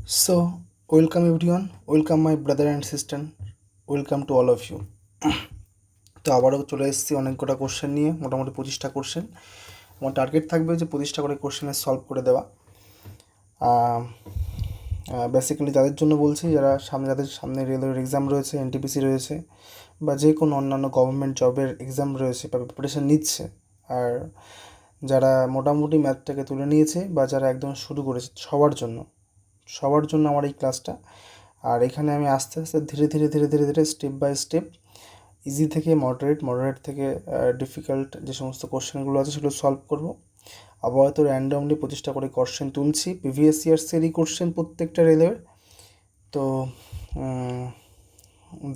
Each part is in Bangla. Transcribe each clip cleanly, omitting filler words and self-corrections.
So, welcome everyone, welcome my brother and sister, welcome to all of you. তো আবারও চলে এসেছি অনেক কটা কোশ্চেন নিয়ে, মোটামুটি 25টা কোশ্চেন। আমার টার্গেট থাকবে যে 25টা করে কোশ্চেনের সলভ করে দেওয়া। বেসিক্যালি তাদের জন্য বলছি যাদের সামনে রেলওয়ের এক্সাম রয়েছে, এনটিপিসি রয়েছে, বা যে কোনো অন্যান্য গভর্নমেন্ট জবের এক্সাম রয়েছে বা প্রিপারেশন নিচ্ছে, আর যারা মোটামুটি ম্যাথটাকে তুলে নিয়েছে বা যারা একদম শুরু করেছে, সবার জন্য আমার এই ক্লাসটা। আর এখানে আমি আস্তে আস্তে ধীরে ধীরে স্টেপ বাই স্টেপ ইজি থেকে মডারেট থেকে ডিফিকাল্ট যে সমস্ত কোশ্চেনগুলো আছে সেগুলো সলভ করব। আপাতত র্যান্ডমলি 25টা করে কোশ্চেন তুলছি, প্রিভিয়াস ইয়ার্সেরই কোশ্চেন প্রত্যেকটা রেলের। তো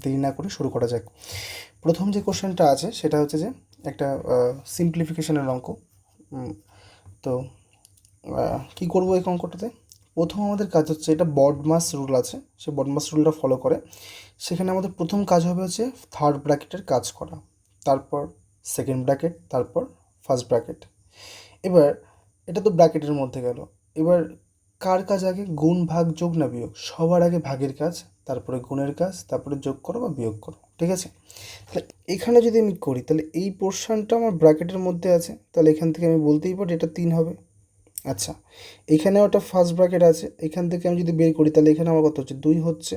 দেরি না করে শুরু করা যাক। প্রথম যে কোশ্চেনটা আছে সেটা হচ্ছে যে একটা সিম্পলিফিকেশনের অঙ্ক। তো কী করবো এই অঙ্কটাতে? প্রথম আমাদের কাজ হচ্ছে, এটা বডমাস রুল আছে, সে বডমাস রুলটা ফলো করে। সেখানে আমাদের প্রথম কাজ হবে হচ্ছে থার্ড ব্র্যাকেটের কাজ করা, তারপর সেকেন্ড ব্র্যাকেট, তারপর ফার্স্ট ব্র্যাকেট। এবার এটা তো ব্র্যাকেটের মধ্যে গেল। এবার কার কাজ আগে, গুণ ভাগ যোগ না বিয়োগ? সবার আগে ভাগের কাজ, তারপরে গুণের কাজ, তারপরে যোগ করো বা বিয়োগ করো, ঠিক আছে? তাহলে এখানে যদি আমি করি তাহলে এই পোর্শনটা আমার ব্র্যাকেটের মধ্যে আছে, তাহলে এখান থেকে আমি বলতেই পারি এটা 3 হবে। আচ্ছা, এখানেও একটা ফার্স্ট ব্র্যাকেট আছে, এখান থেকে আমি যদি বের করি তাহলে এখানে আমার কত হচ্ছে, 2 হচ্ছে।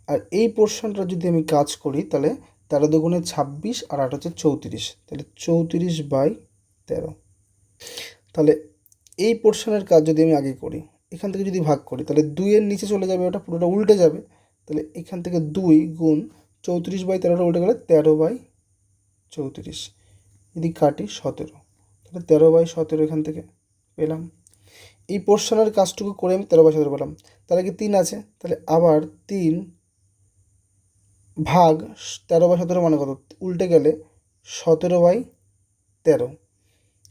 আর এই পোর্শনটা যদি আমি কাজ করি তাহলে 13 দুগুণে 26 আর 8 হচ্ছে 34, তাহলে 34/13। তাহলে এই পোর্শনের কাজ যদি আমি আগে করি, এখান থেকে যদি ভাগ করি তাহলে 2-এর নিচে চলে যাবে, ওটা পুরোটা উল্টে যাবে। তাহলে এখান থেকে 2 গুণ 34/13টা উল্টে গেলে 13/34, যদি কাটি 17, তাহলে 13/17 এখান থেকে পেলাম। এই পোর্শনের কাজটুকু করে আমি 13/17 পেলাম। তার আগে 3 আছে, তাহলে আবার 3 ভাগ 13/17 মানে কত, উল্টে গেলে 17/13,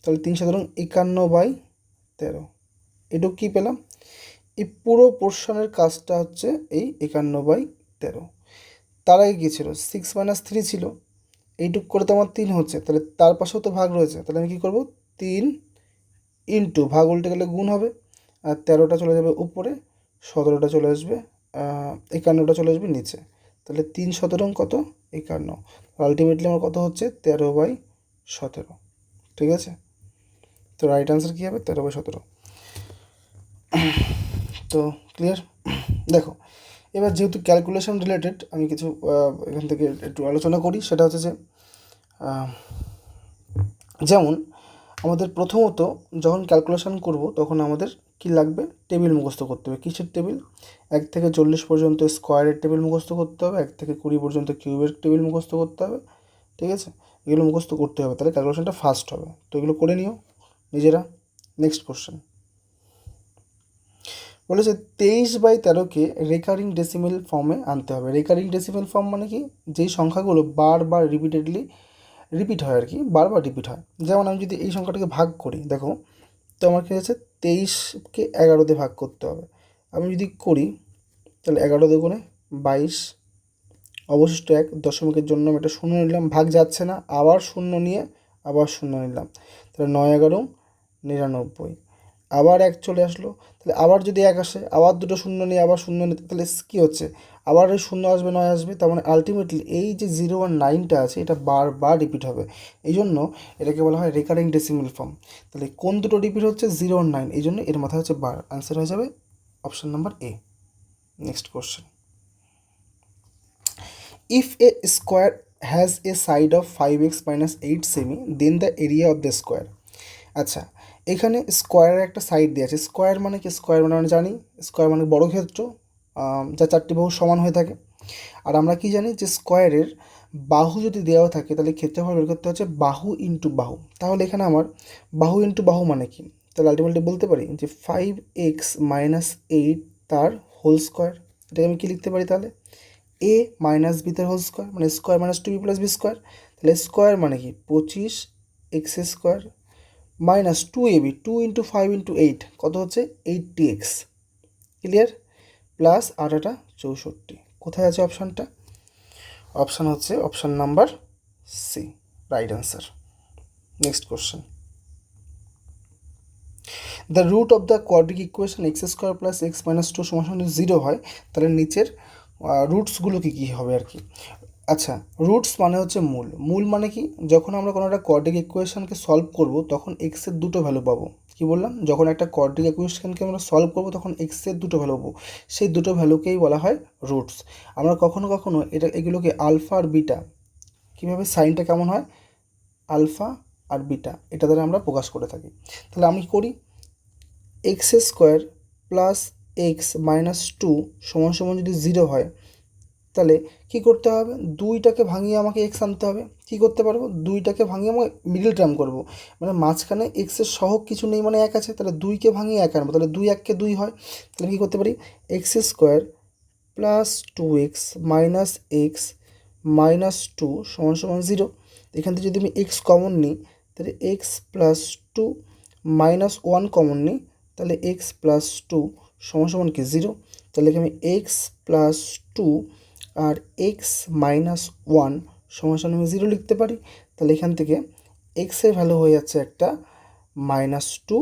তাহলে 3 × 51/13। এটুকু কী পেলাম? এই পুরো পোর্শনের কাজটা হচ্ছে এই 51/13। তার আগে কী ছিল, 6 - 3 ছিল, এইটুক করে তো আমার 3 হচ্ছে, তাহলে তার পাশেও তো ভাগ রয়েছে, তাহলে আমি কী করবো, 3 ইন্টু ভাগ উল্টে গেলে গুণ হবে, আর 13টা চলে যাবে উপরে, 17টা চলে আসবে, 51টা চলে আসবে নিচে। তাহলে 3 × 17 কত, 51। আলটিমেটলি আমার কত হচ্ছে, 13/17, ঠিক আছে? তো রাইট আনসার কী হবে, 13/17। তো ক্লিয়ার? দেখো, এবার যেহেতু ক্যালকুলেশন রিলেটেড আমি কিছু এখান থেকে একটু আলোচনা করি। সেটা হচ্ছে যে যেমন আমাদের প্রথমত যখন ক্যালকুলেশন করব তখন আমাদের কী লাগবে, টেবিল মুখস্থ করতে হবে। কিসের টেবিল? 1 থেকে 40 পর্যন্ত স্কোয়ারের টেবিল মুখস্থ করতে হবে, 1 থেকে 20 পর্যন্ত কিউবের টেবিল মুখস্থ করতে হবে, ঠিক আছে? এগুলো মুখস্থ করতে হবে, তাহলে ক্যালকুলেশনটা ফাস্ট হবে। তো এগুলো করে নিও নিজেরা। নেক্সট কোশ্চেন বলেছে 23/13কে রেকারিং ডেসিমেল ফর্মে আনতে হবে। রেকারিং ডেসিমেল ফর্ম মানে কি, যেই সংখ্যাগুলো বারবার রিপিট হয় আর কি, বারবার রিপিট হয়। যেমন আমি যদি এই সংখ্যাটাকে ভাগ করি, দেখো তো আমার কী হচ্ছে, 23কে 11 দিয়ে ভাগ করতে হবে। আমি যদি করি তাহলে 11 দুগুণে 22, অবশিষ্ট 1, দশমিকের জন্য আমি একটা শূন্য নিলাম, ভাগ যাচ্ছে না, আবার শূন্য নিয়ে আবার শূন্য নিলাম, তাহলে 9 11 99, আবার 1 চলে আসলো, তাহলে আবার যদি 1 আসে, আবার দুটো শূন্য নিয়ে আবার শূন্য নিতে, তাহলে কী হচ্ছে, আবার ওই শূন্য আসবে, 9 আসবে, তার মানে আলটিমেটলি এই যে 0 আর 9টা আছে এটা বারবার রিপিট হবে। এই জন্য এটাকে বলা হয় রেকারিং ডেসিমেল ফর্ম। তাহলে কোন দুটো রিপিট হচ্ছে, 0 আর 9, এই জন্য এর মাথায় হচ্ছে বার। আনসার হয়ে যাবে option number A. Next question, if a square has a side of 5x - 8 semi, then the area of the square। আচ্ছা, এখানে স্কোয়ারের একটা সাইড দেওয়া আছে। স্কোয়ার মানে কি, স্কোয়ার মানে আমরা জানি স্কোয়ার মানে বর্গক্ষেত্র, যা 4টি বাহু সমান হয়ে থাকে। আর আমরা কি জানি যে স্কোয়ারের বাহু যদি দেওয়া থাকে তাহলে ক্ষেত্রফল বের করতে হচ্ছে বাহু ইন্টু বাহু। তাহলে এখানে আমার বাহু ইন্টু বাহু মানে কি, তাহলে আলটিমেটলি বলতে পারি যে 5x - 8 তার হোল স্কোয়ার। এটাকে আমি কি লিখতে পারি তাহলে, a - b তার হোল স্কোয়ার, মানে স্কোয়ার - 2b + b স্কোয়ার। তাহলে স্কোয়ার মানে কি 25x² -2ab, 2 × 5 × 8 কত হচ্ছে, 80x। ক্লিয়ার? প্লাস 8 64। কোথায় আছে অপশানটা? অপশান হচ্ছে option number C, right answer. Next question the root of the quadratic equation x square plus x minus two সমান জিরো হয়, তাহলে নিচের রুটসগুলো কী হবে আর কি। আচ্ছা, রুটস মানে হচ্ছে মূল। মূল মানে কি, যখন আমরা কোনো একটা কোয়াড্রিক ইকুয়েশনকে সলভ করব তখন এক্সের দুটো ভ্যালু পাবো। কি বললাম, যখন একটা কোয়াড্রিক ইকুয়েশনকে আমরা সলভ করব তখন এক্সের দুটো ভ্যালু পাবো, সেই দুটো ভ্যালুকেই বলা হয় রুটস। আমরা কখনো কখনো এগুলোকে আলফা আর বিটা, কীভাবে সাইনটা কেমন হয়, আলফা আর বিটা, এটা দ্বারা আমরা প্রকাশ করে থাকি। তাহলে আমি করি x square plus x minus two সমান সমান যদি জিরো হয়, তাহলে কী করতে হবে, দুইটাকে ভাঙিয়ে আমাকে এক্স আনতে হবে। কী করতে পারবো, দুইটাকে ভাঙিয়ে আমি মিডল টার্ম করবো, মানে মাঝখানে এক্সের সহগ কিছু নেই, মানে এক আছে, তাহলে দুইকে ভাঙিয়ে এক আনবো, তাহলে দুই এককে দুই হয়। তাহলে কী করতে পারি, x square plus two x minus x minus two সমান সমান জিরো। এখান থেকে যদি আমি এক্স কমন নিই, তাহলে x plus two minus one common নিই, তাহলে এক্স প্লাস টু সমান সমান কি জিরো। তাহলে আমি এক্স প্লাস টু আর এক্স মাইনাস ওয়ান সমান সমান আমি জিরো লিখতে পারি। তাহলে এখান থেকে এক্সের ভ্যালু হয়ে যাচ্ছে একটা মাইনাস টু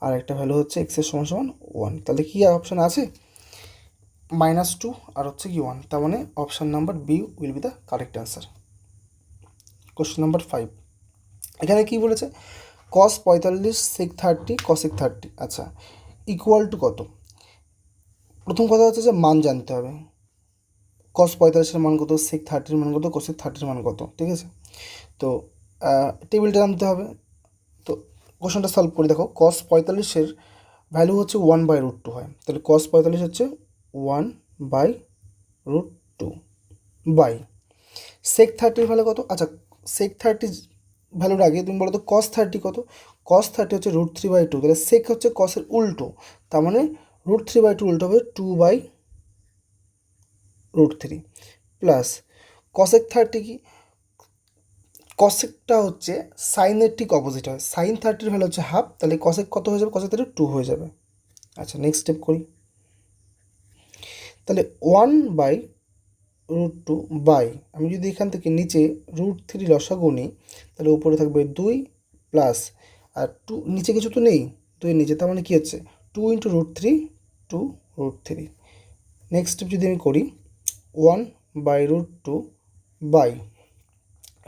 আর একটা ভ্যালু হচ্ছে এক্সের সমান সমান ওয়ান। তাহলে কী অপশান আছে, মাইনাস টু আর হচ্ছে কি ওয়ান, তার মানে option number B will be the correct answer. Question number 5, এখানে কি বলেছে, কস 45 সেক 30 কসেক 30, আচ্ছা ইকুয়াল টু কত। প্রথম কথা হচ্ছে যে মান জানতে হবে, কস 45-এর মান কত, সেক 30-এর মান কত, কোসেক 30-এর মান কত, ঠিক আছে। তো টেবিলটা জানতে হবে। তো কোশ্চেনটা সলভ করে দেখো, কস 45-এর ভ্যালু হচ্ছে 1/√2 হয়, তাহলে কস 45 হচ্ছে 1/√2 বাই সেক 30-এর ভ্যালু কত। আচ্ছা, সেক 30 ভ্যালুর আগে তুমি বলো তো কস 30 কত। কস 30 হচ্ছে √3/2, তাহলে সেক হচ্ছে কসের উল্টো, তার মানে √3/2 উল্টো হবে 2/√3 প্লাস কসেক 30 কি, কসেকটা হচ্ছে সাইনের ঠিক অপোজিট হয়, সাইন 30-এর ভ্যালু হচ্ছে হাফ, তাহলে কসেক কত হয়ে যাবে, কসেক 30 2 হয়ে যাবে। আচ্ছা নেক্সট স্টেপ করি, তাহলে 1/√2 বাই, আমি যদি এখান থেকে নিচে √3 লসাগু নিই, তাহলে উপরে থাকবে 2 প্লাস আর 2 নিচে কিছু তো নেই, 2 নিচে, তার মানে কী হচ্ছে 2 × √3 2√3। নেক্সট স্টেপ যদি আমি করি 1/√2 বাই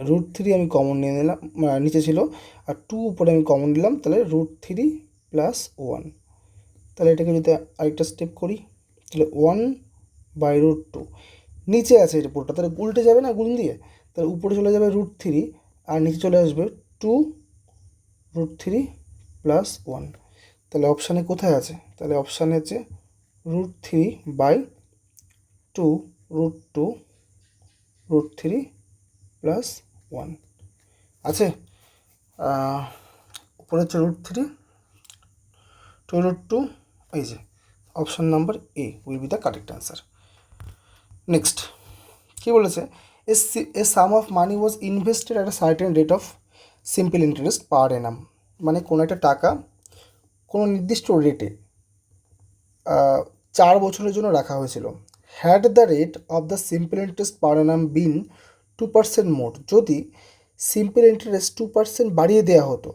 √3 আমি কমন নিয়ে নিলাম, নিচে ছিল, আর 2 উপরে আমি কমন নিলাম, তাহলে √3 প্লাস 1। তাহলে এটাকে যদি আরেকটা স্টেপ করি, তাহলে 1/√2 নিচে আছে এটা পুরোটা, তাহলে উল্টে যাবে না গুণ দিয়ে, তাহলে উপরে চলে যাবে √3 আর নিচে চলে আসবে 2√3 প্লাস 1। তাহলে অপশানে কোথায় আছে, তাহলে অপশানে আছে √3/2 √2 প্লাস 1 আছে, উপরে হচ্ছে √3 2√2, এই যে option number A will be the correct answer. Next কী বলেছে, a sum of money was invested at a certain rate of simple interest per annum, মানে কোনো একটা টাকা কোনো নির্দিষ্ট রেটে 4 বছরের জন্য রাখা হয়েছিল। Had the rate of the simple interest per annum been 2% more, যদি সিম্পল ইন্টারেস্ট 2% বাড়িয়ে দেওয়া হতো,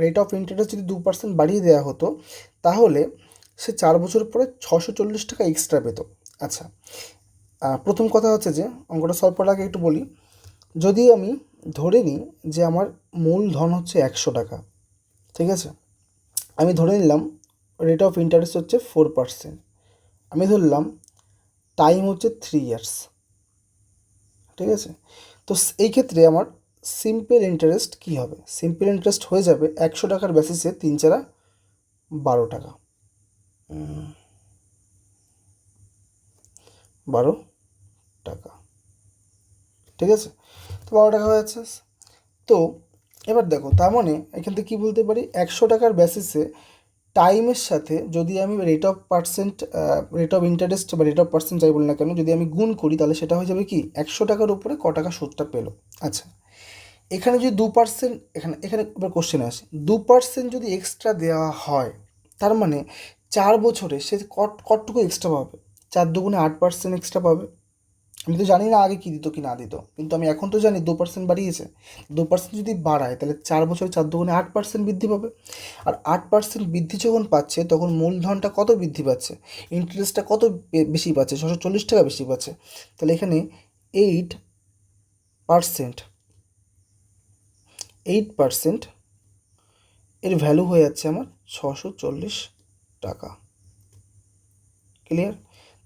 রেট অফ ইন্টারেস্ট যদি 2% বাড়িয়ে দেওয়া হতো, তাহলে সে 4 বছর পরে 640 টাকা এক্সট্রা পেত। আচ্ছা, প্রথম কথা হচ্ছে যে অঙ্কটা সলভ করার আগে একটু বলি, যদি আমি ধরে নিই যে আমার মূলধন হচ্ছে 100 টাকা, ঠিক আছে, আমি ধরে নিলাম রেট অফ ইন্টারেস্ট হচ্ছে 4%, আমি ধরলাম টাইম হচ্ছে 3 ইয়ার্স, ঠিক আছে। তো এই ক্ষেত্রে আমার সিম্পল ইন্টারেস্ট কী হবে, সিম্পল ইন্টারেস্ট হয়ে যাবে 100 টাকার বেসিসে 3 × 4 = 12 টাকা, 12 টাকা, ঠিক আছে। তো 12 টাকা হয়ে যাচ্ছে। তো এবার দেখো, তার মানে এখান থেকে কী বলতে পারি, 100 টাকার বেসিসে টাইমের সাথে যদি আমি রেট অফ ইন্টারেস্ট বা রেট অফ পার্সেন্ট যাই বলি না কেন, যদি আমি গুণ করি, তাহলে সেটা হয়ে যাবে কি 100 টাকার উপরে ক টাকা সুদটা পেলো। আচ্ছা, এখানে যদি 2%, এখানে এবার কোশ্চেনে আসে, 2% যদি এক্সট্রা দেওয়া হয়, তার মানে 4 বছরে সে কতটুকু এক্সট্রা পাবে, 4 × 2 = 8% এক্সট্রা পাবে, আমি তো জানি না আগে কী দিত কি না দিত, কিন্তু আমি এখন তো জানি 2% বাড়িয়েছে। 2% যদি বাড়ায় তাহলে 4 বছরে 4 দুগুণে 8% বৃদ্ধি পাবে। আর 8% বৃদ্ধি যখন পাচ্ছে তখন মূলধনটা কত বৃদ্ধি পাচ্ছে, ইন্টারেস্টটা কত বেশি পাচ্ছে, 640 টাকা বেশি পাচ্ছে। তাহলে এখানে 8% 8% এর ভ্যালু হয়ে যাচ্ছে আমার 640 টাকা। ক্লিয়ার?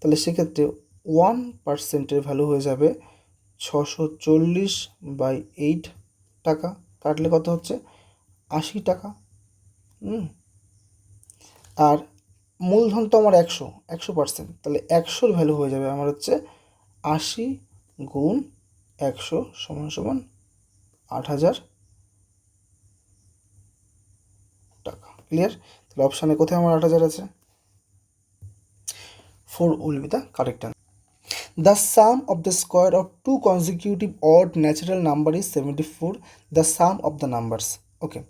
তাহলে সেক্ষেত্রে 1%-এর ভ্যালু হয়ে যাবে 640/8 টাকা, কাটলে কত হচ্ছে 80 টাকা। আর মূলধন তো আমার 100%, তাহলে 100-র ভ্যালু হয়ে যাবে আমার হচ্ছে 80 গুণ 100 সমান সমান 8,000 টাকা। ক্লিয়ার? তাহলে অপশানে কোথায় আমার 8,000 আছে? 4 will be the correct answer. The sum of the square of two consecutive odd natural number is 74. The sum of the numbers. ওকে,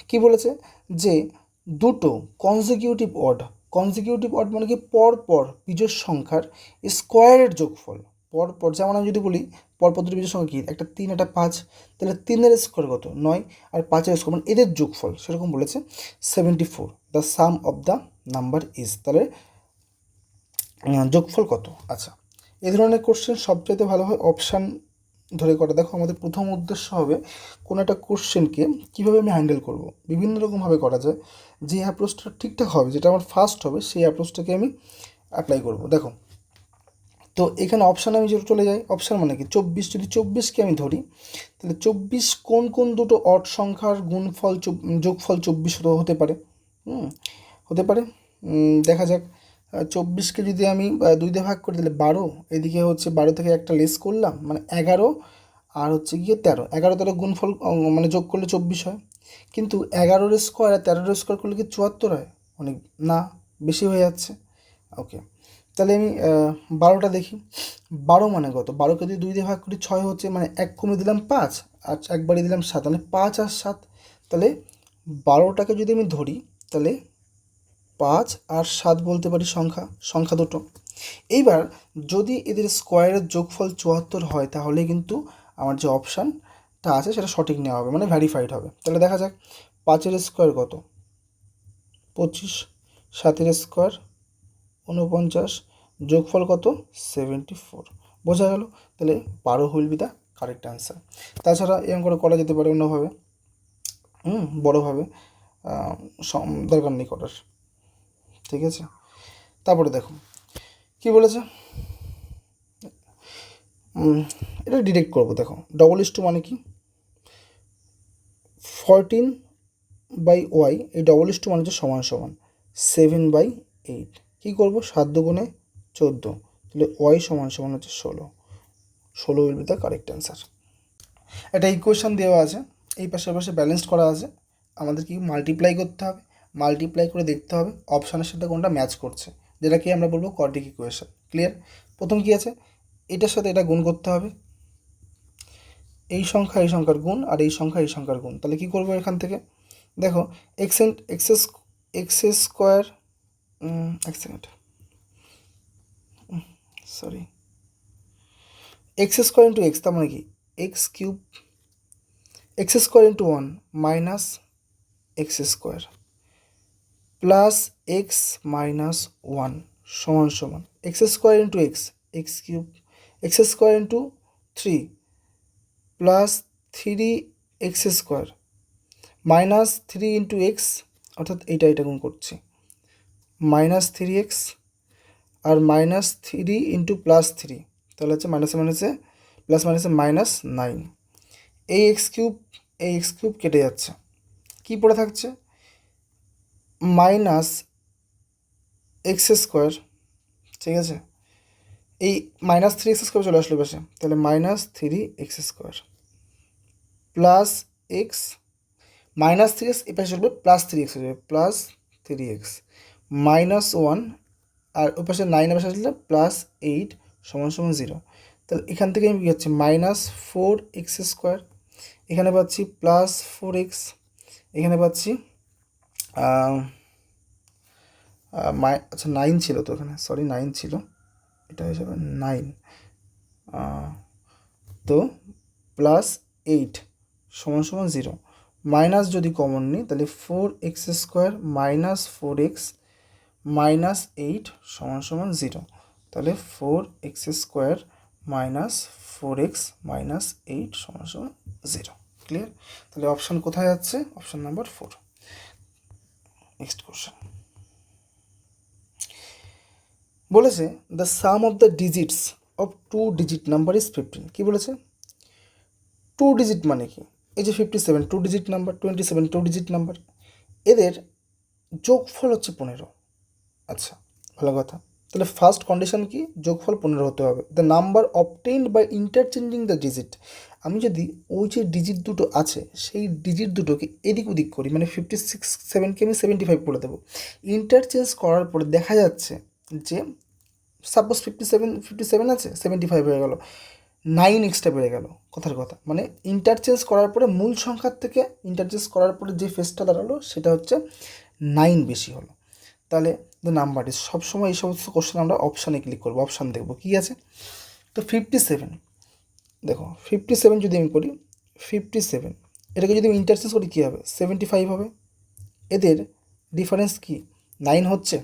কি বলেছে যে দুটো কনজিকিউটিভ অড মানে কি পরপর বিজোড় সংখ্যার স্কোয়ারের যোগফল। পরপর যেমন আমি যদি বলি পরপর দুটো বিজোড় সংখ্যা কি, একটা 3 একটা 5, তাহলে 3-এর স্কোয়ার কত 9, আর 5-এর স্কোয়ার মানে এদের যোগফল, সেরকম বলেছে 74। The some of the number is, তাহলে যোগফল কত। আচ্ছা, এই ধরনের কোশ্চেন সবচাইতে ভালো হয় অপশান ধরে করা। দেখো আমাদের প্রথম উদ্দেশ্য হবে কোনো একটা কোশ্চেনকে কীভাবে আমি হ্যান্ডেল করব, বিভিন্ন রকমভাবে করা যায়। যে অ্যাপ্রোচটা ঠিকঠাক হবে, যেটা আমার ফার্স্ট হবে, সেই অ্যাপ্রোচটাকে আমি অ্যাপ্লাই করব। দেখো, তো এখানে অপশান আমি যেটা চলে যাই, অপশান মানে কি 24, যদি 24কে আমি ধরি তাহলে 24 কোন কোন দুটো অড সংখ্যার গুণফল যোগফল 24 হতে পারে, হতে পারে। দেখা যাক, 24কে যদি আমি 2 দিয়ে ভাগ করি তাহলে 12, এদিকে হচ্ছে 12 থেকে একটা লেস করলাম মানে 11, আর হচ্ছে গিয়ে 13, 11 গুণফল মানে যোগ করলে 24 হয়। কিন্তু 11-এর স্কোয়ার আর 13-এর স্কোয়ার করলে কি 74 হয়? অনেক না, বেশি হয়ে যাচ্ছে। ওকে, তাহলে আমি 12টা দেখি। 12 মানে কত, 12কে যদি 2 দিয়ে ভাগ করি 6 হচ্ছে, মানে 1 কমে দিলাম 5, আর 1 বাড়িয়ে দিলাম 7, তাহলে 5 আর 7। তাহলে 12টাকে যদি আমি ধরি তাহলে 5 আর 7 বলতে পারি সংখ্যা দুটো। এইবার যদি এদের স্কোয়ারের যোগফল 74 হয় তাহলে কিন্তু আমার যে অপশানটা আছে সেটা সঠিক নেওয়া হবে, মানে ভ্যারিফাইড হবে। তাহলে দেখা যাক 5-এর স্কোয়ার কত 25, 7-এর স্কোয়ার 49, যোগফল কত 74। বোঝা গেল? তাহলে 12 wheel B the correct answer. তাছাড়া এরকম করে করা যেতে পারে অন্যভাবে, বড়োভাবে, দরকার নেই করার। ঠিক আছে, তারপরে দেখো কি বলেছে, এটা ডিরেক্ট করবো। দেখো ডবল ইস টু মানে কি 14/y, এই ডবল ইস টু মানে হচ্ছে সমান সমান 7/8। কী করবো, 7 দুগুণে 14, তাহলে ওয়াই সমান সমান হচ্ছে 16 will be the correct answer. একটা ইকুয়েশন দেওয়া আছে, এই পাশে পাশে ব্যালেন্সড করা আছে, আমাদের কি মাল্টিপ্লাই করতে হবে, মাল্টিপ্লাই করে দেখতে হবে অপশানের সাথে কোনটা ম্যাচ করছে, যেটাকে আমরা বলবো কোয়াড্রিক ইকুয়েশন। ক্লিয়ার? প্রথম কি আছে, এটার সাথে এটা গুণ করতে হবে, এই সংখ্যা এই সংখ্যার গুণ, আর এই সংখ্যা এই সংখ্যার গুণ। তাহলে কী করবো এখান থেকে, দেখো এক্স স্কোয়ার, এক second, sorry, x square into x, তার মানে কি x cube, x square into 1 minus x square plus x minus 1 সমান সমান x square into x, x cube, x square into 3 plus 3x square minus 3 into x, অর্থাৎ এটা গুণ করছি, মাইনাস 3x আর মাইনাস 3 ইন্টু প্লাস 3, তাহলে হচ্ছে মাইনাসে মাইনাসে প্লাস মাইনাসে মাইনাস 9। এই এক্স কিউব কেটে যাচ্ছে, কি পড়ে থাকছে মাইনাস এক্স স্কোয়ার। ঠিক আছে, এই মাইনাস 3x স্কোয়ার চলে আসলো পাশে, তাহলে minus 3x square plus x, minus 3x এ পাশে চলবে, প্লাস 3x হয়ে যাবে, প্লাস 3x মাইনাস 1, আর ওই পাশে 9 পাশে আসলে প্লাস 8 সমান সমান 0। তাহলে এখান থেকে আমি কী হচ্ছে মাইনাস 4x স্কোয়ার, এখানে পাচ্ছি প্লাস 4x, এখানে পাচ্ছি আচ্ছা 9 ছিল তো এখানে, সরি 9 ছিল, এটা হয়ে যাবে 9, তো প্লাস 8 সমান সমান 0, মাইনাস যদি কমন নিই তাহলে 4x² মাইনাস 4x মাইনাস 8 সমান সমান 0, তাহলে 4x² মাইনাস 4x মাইনাস 8 সমান সমান 0। ক্লিয়ার? তাহলে অপশান কোথায় যাচ্ছে? Option number 4। নেক্সট কোশ্চেন বলেছে the some of the digits of 2 digit number is 15। কী বলেছে? 2 ডিজিট মানে কি? এই যে 57 2 ডিজিট নাম্বার, 27 2 ডিজিট নাম্বার, এদের যোগফল হচ্ছে 15। আচ্ছা, ভালো কথা। তাহলে ফার্স্ট কন্ডিশন কি? যোগফল 15 হতে হবে। The number obtained by interchanging the digit. আমি যদি ওই যে ডিজিট দুটো আছে সেই ডিজিট দুটোকে এদিক ওদিক করি, মানে 57কে আমি 75 করে দেবো, ইন্টারচেঞ্জ করার পরে দেখা যাচ্ছে যে সাপোজ 57 আছে, 75 হয়ে গেল, 9 এক্সট্রা বেড়ে গেল। কথার কথা, মানে ইন্টারচেঞ্জ করার পরে মূল সংখ্যার থেকে ইন্টারচেঞ্জ করার পরে যে ফেসটা দাঁড়ালো সেটা হচ্ছে 9 বেশি হলো। তাহলে দ্য নাম্বার ইজ, সবসময় এই সমস্ত কোশ্চেন আমরা অপশানে ক্লিক করবো, অপশান দেখবো কী আছে। তো 57, দেখো 57 যদি আমি করি, 57 এটাকে যদি আমি ইন্টারচেঞ্জ করি কী হবে? 75 হবে। এদের ডিফারেন্স কি 9 হচ্ছে?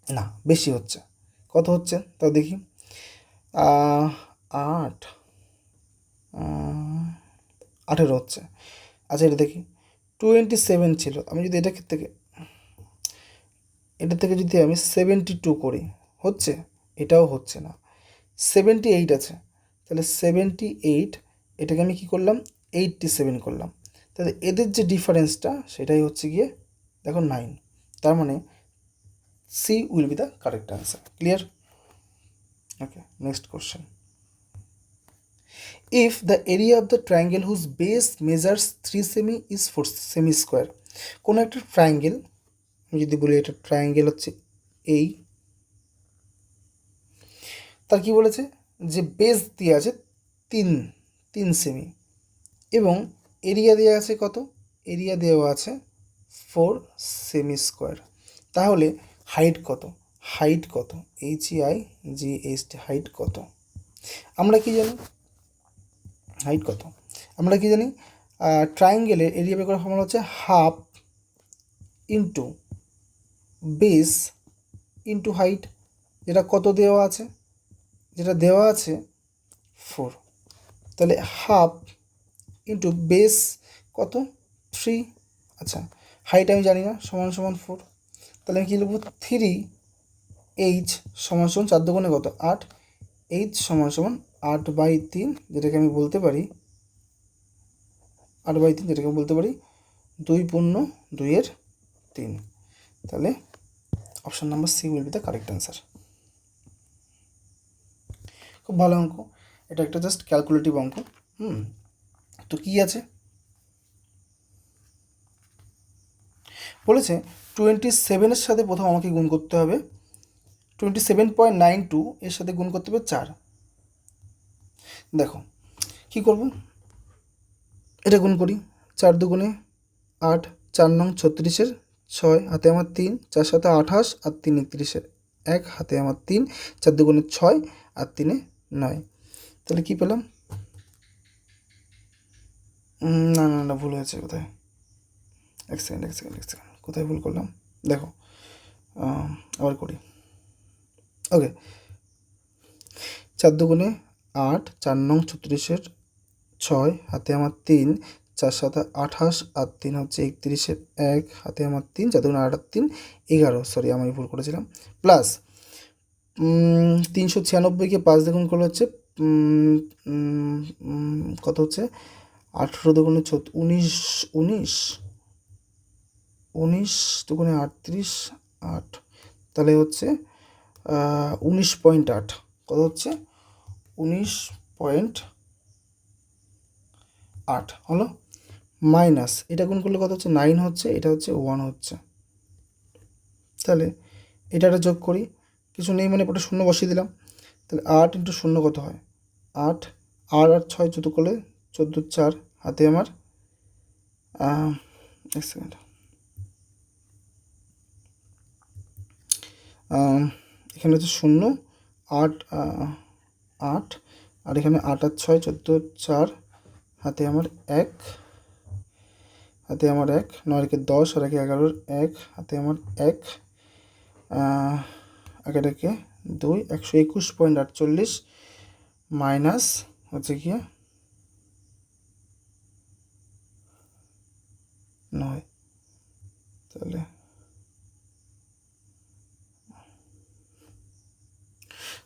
না, বেশি হচ্ছে। কত হচ্ছে তাও দেখি। 8 18 হচ্ছে। আচ্ছা, এটা দেখি 27 ছিল, আমি যদি এটা থেকে যদি আমি 72 করি, হচ্ছে? এটাও হচ্ছে না। 78 আছে, তাহলে 78 এটাকে আমি কী করলাম? 87 করলাম। তাহলে এদের যে ডিফারেন্সটা সেটাই হচ্ছে গিয়ে দেখো 9। তার মানে C will be the correct answer. Clear? Okay, next question. If the area of the triangle whose base measures 3 cm is 4 cm square. কোনো একটা ট্রায়াঙ্গেল, আমি যদি বলি এটা ট্রায়াঙ্গেল হচ্ছে এই, তার কি বলেছে? যে বেস দিয়ে আছে 3 সেমি এবং এরিয়া দেওয়া আছে কত? এরিয়া দেওয়া আছে 4 সেমি স্কোয়ার। তাহলে হাইট কত? হাইট কত? HEIGHT, হাইট কত? আমরা কি জানি হাইট কত? আমরা কি জানি ট্রায়াঙ্গেলের এরিয়া বের করার ফর্মুলা হচ্ছে half into base into height. যেটা কত দেওয়া আছে? যেটা দেওয়া আছে 4। তাহলে হাফ ইন্টু বেস কত? 3। আচ্ছা, হাইট আমি জানি না, সমান সমান 4। তাহলে আমি কী লিখব? 3H সমান সমান 4 দুগুণে কত? 8। H সমান সমান 8/3, যেটাকে আমি বলতে পারি 8/3, যেটাকে আমি বলতে পারি 2×2=3। তাহলে option number C will be the correct answer. খুব ভালো অঙ্ক এটা, একটা জাস্ট ক্যালকুলেটিভ অঙ্ক। তো কী আছে বলেছে? 27-এর সাথে প্রথম আমাকে গুণ করতে হবে 27.92, এর সাথে গুণ করতে হবে 4। দেখো কী করব, এটা গুণ করি। 4 দুগুণে 8, 4 নং 36-এর 6, হাতে আমার 3, 4 7 28 আর 3 31-এর 1, হাতে আমার 3, 4 দুগুণে 6 আর 3 9। তাহলে কী পেলাম? না না না, ভুল হয়েছে কোথায়? এক সেকেন্ড, কোথায় ভুল করলাম দেখো, আবার করি। ওকে, 4 দুগুণে 8, 4 নং 36-এর 6, হাতে আমার 3, 4 7 28 আর 3 হচ্ছে 31-এর 1, হাতে আমার 3, 4 দুগুণে 8 আর 3 11, সরি আমি ভুল করেছিলাম। প্লাস 396কে 5 দিয়ে গুণ করলে হচ্ছে কত হচ্ছে? 18 দুগুণে 19, 19 দুগুণে 38, 8, তাহলে হচ্ছে 19.8। কত হচ্ছে? 19.8 হলো। মাইনাস এটা গুণ করলে কত হচ্ছে? 9 হচ্ছে, এটা হচ্ছে 1 হচ্ছে। তাহলে এটা একটা যোগ করি, কিছু নেই মানে ওটা শূন্য বসিয়ে দিলাম। তাহলে 8 × 0 কত হয়? 8, আর 6 14 করলে 14 4, হাতে আমার এক সেকেন্ড, এখানে হচ্ছে 0 8 8 আর এখানে 8 আর 6 14 4, হাতে আমার 1, হাতে আমার 1, 9 একে 10 আর 1 11, 1 হাতে আমার 1, 1 একে 2, 121.48 মাইনাস হচ্ছে কি 9, তাহলে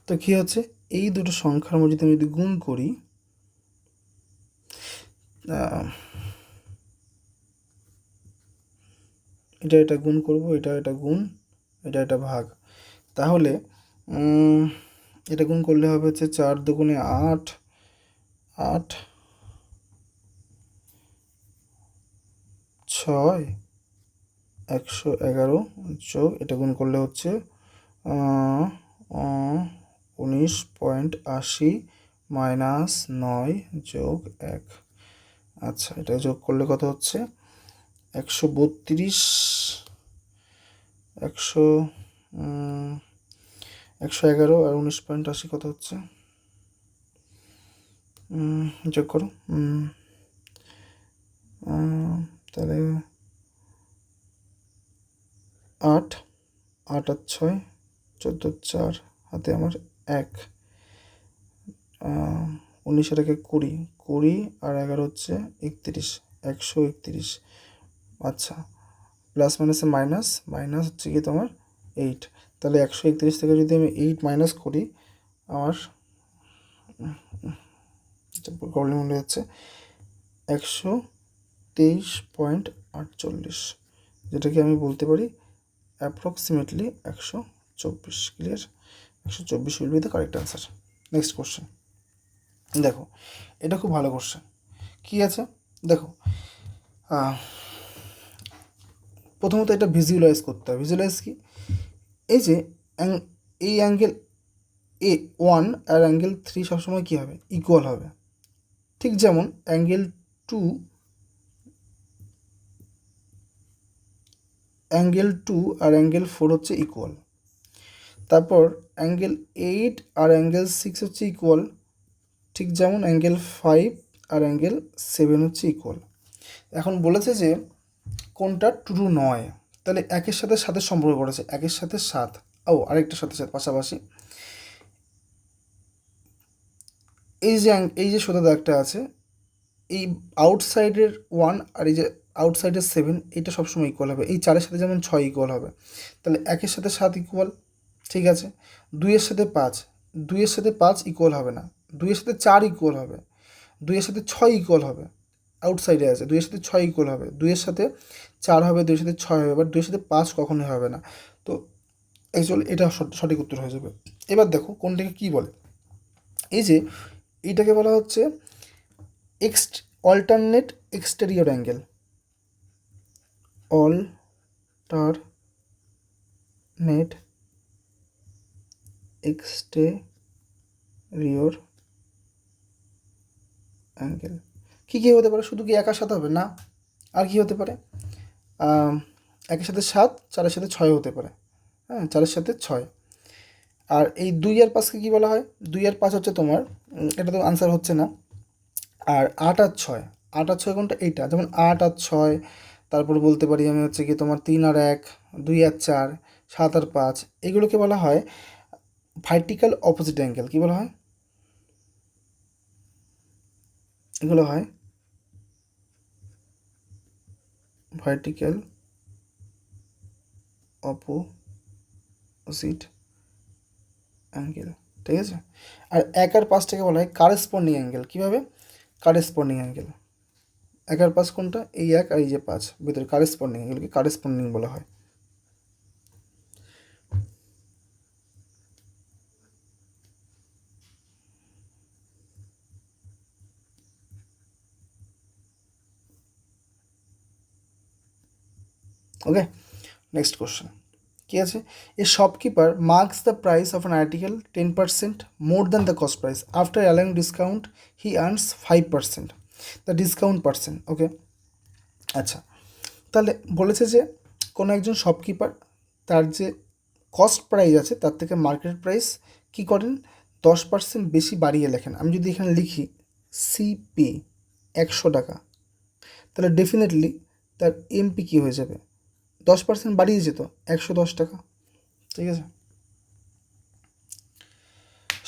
তো কী হচ্ছে, এই দুটো সংখ্যার মধ্যে যদি আমি যদি গুণ করি, এটা গুণ করব, এটা গুণ, এটা ভাগ, তাহলে এটা গুণ করলে হবে হচ্ছে 4 দুগুণে 8, 8 6 111 যোগ এটা গুণ করলে হচ্ছে 19.80 মাইনাস 9 যোগ 1। আচ্ছা, এটা যোগ করলে কত হচ্ছে 132, 111 আর 19.80 কত হচ্ছে, যোগ করো, তাহলে 8, 8 আর 6 14 4, হাতে আমার 1, 19 আর 1 20, 20 আর 11 হচ্ছে 31, 131। আচ্ছা, প্লাস মাইনাসে মাইনাস, মাইনাস হচ্ছে কি তোমার 8, তাহলে 131 থেকে যদি আমি 8 মাইনাস করি, আমার প্রবলেম হলে হচ্ছে 123.48, যেটাকে আমি বলতে পারি approximately 124। Clear? 124 will be the correct answer. Next question দেখো, এটা খুব ভালো কোশ্চেন। কী আছে দেখো, প্রথমত এটা ভিজুয়ালাইজ করতে হবে। ভিজুয়ালাইজ কি, এই যে এই অ্যাঙ্গেল A1 আর অ্যাঙ্গেল 3 সবসময় কী হবে, ইকুয়াল হবে। ঠিক যেমন অ্যাঙ্গেল 2 আর অ্যাঙ্গেল 4 হচ্ছে ইকুয়াল। তারপর অ্যাঙ্গেল 8 আর অ্যাঙ্গেল 6 হচ্ছে ইকুয়াল, ঠিক যেমন অ্যাঙ্গেল 5 আর অ্যাঙ্গেল 7 হচ্ছে ইকুয়াল। এখন বলেছে যে কোনটা ট্রু নয়, তাহলে একের সাথে সাথে সম্পর্ক করেছে, একের সাথে 7, আরেকটার সাথে সাথে পাশাপাশি এই যে সোজা দাগটা আছে, এই আউটসাইডের 1 আর এই যে আউটসাইডের 7, এটা সবসময় ইকুয়াল হবে। এই 4-এর সাথে যেমন 6 ইকুয়াল হবে, তাহলে 1-এর সাথে 7 ইকুয়াল, ঠিক আছে। 2-এর সাথে 5, 2-এর সাথে 5 ইকুয়াল হবে না, 2-এর সাথে 4 ইকুয়াল হবে, 2-এর সাথে 6 ইকুয়াল হবে, আউটসাইডে আছে 2-এর সাথে 6 ইকুয়াল হবে, 2-এর সাথে 4 হবে, 2-এর সাথে 6 হবে, বাট 2-এর সাথে 5 কখনোই হবে না। তো অ্যাকচুয়ালি এটা সঠিক উত্তর হয়ে যাবে। এবার দেখো কোনটাকে কী বলে, এই যে এইটাকে বলা হচ্ছে alternate exterior angle, alternate exterior angle. কী কী হতে পারে, শুধু কি একার সাথে হবে না, আর কি হতে পারে, 1-এর সাথে 7, 4-এর সাথে 6 হতে পারে, হ্যাঁ 4-এর সাথে 6। আর এই 2 আর 5কে কী বলা হয়, 2 আর 5 হচ্ছে তোমার, এটা তো আনসার হচ্ছে না। আর 8 আর 6, 8 আর 6 কোনটা, এইটা, যেমন 8 আর 6। তারপর বলতে পারি আমি হচ্ছে কি তোমার 3 আর 1, 2 আর 4, 7 আর 5, এগুলোকে বলা হয় ভার্টিক্যাল অপোজিট অ্যাঙ্গেল। কী বলা হয়, এগুলো হয় ভার্টিক্যাল অপোজিট অ্যাঙ্গেল, ঠিক আছে। আর 1 আর 5টাকে বলা হয় কারেসপন্ডিং অ্যাঙ্গেল। কীভাবে, কারেসপন্ডিং অ্যাঙ্গেল, 1 আর 5 কোনটা, এই 1 আর এই যে 5 ভিতরে কারেসপন্ডিং, এগুলোকে কারেসপন্ডিং বলা হয়। ওকে, নেক্সট কোশ্চেন কী আছে, a shopkeeper marks the price of an article 10% more than the cost price, after allowing discount he earns 5%, the discount percent. Okay, আচ্ছা, তাহলে বলেছে যে কোনো একজন শপকিপার তার যে কস্ট প্রাইস আছে তার থেকে মার্কেট প্রাইস কী করেন, 10% বেশি বাড়িয়ে লেখেন, আমি যদি এখানে লিখি সিপি 100 টাকা, তাহলে ডেফিনেটলি তার এমপি কী হয়ে যাবে, 10% বাড়িয়েছে তো, 110 টাকা। ঠিক আছে,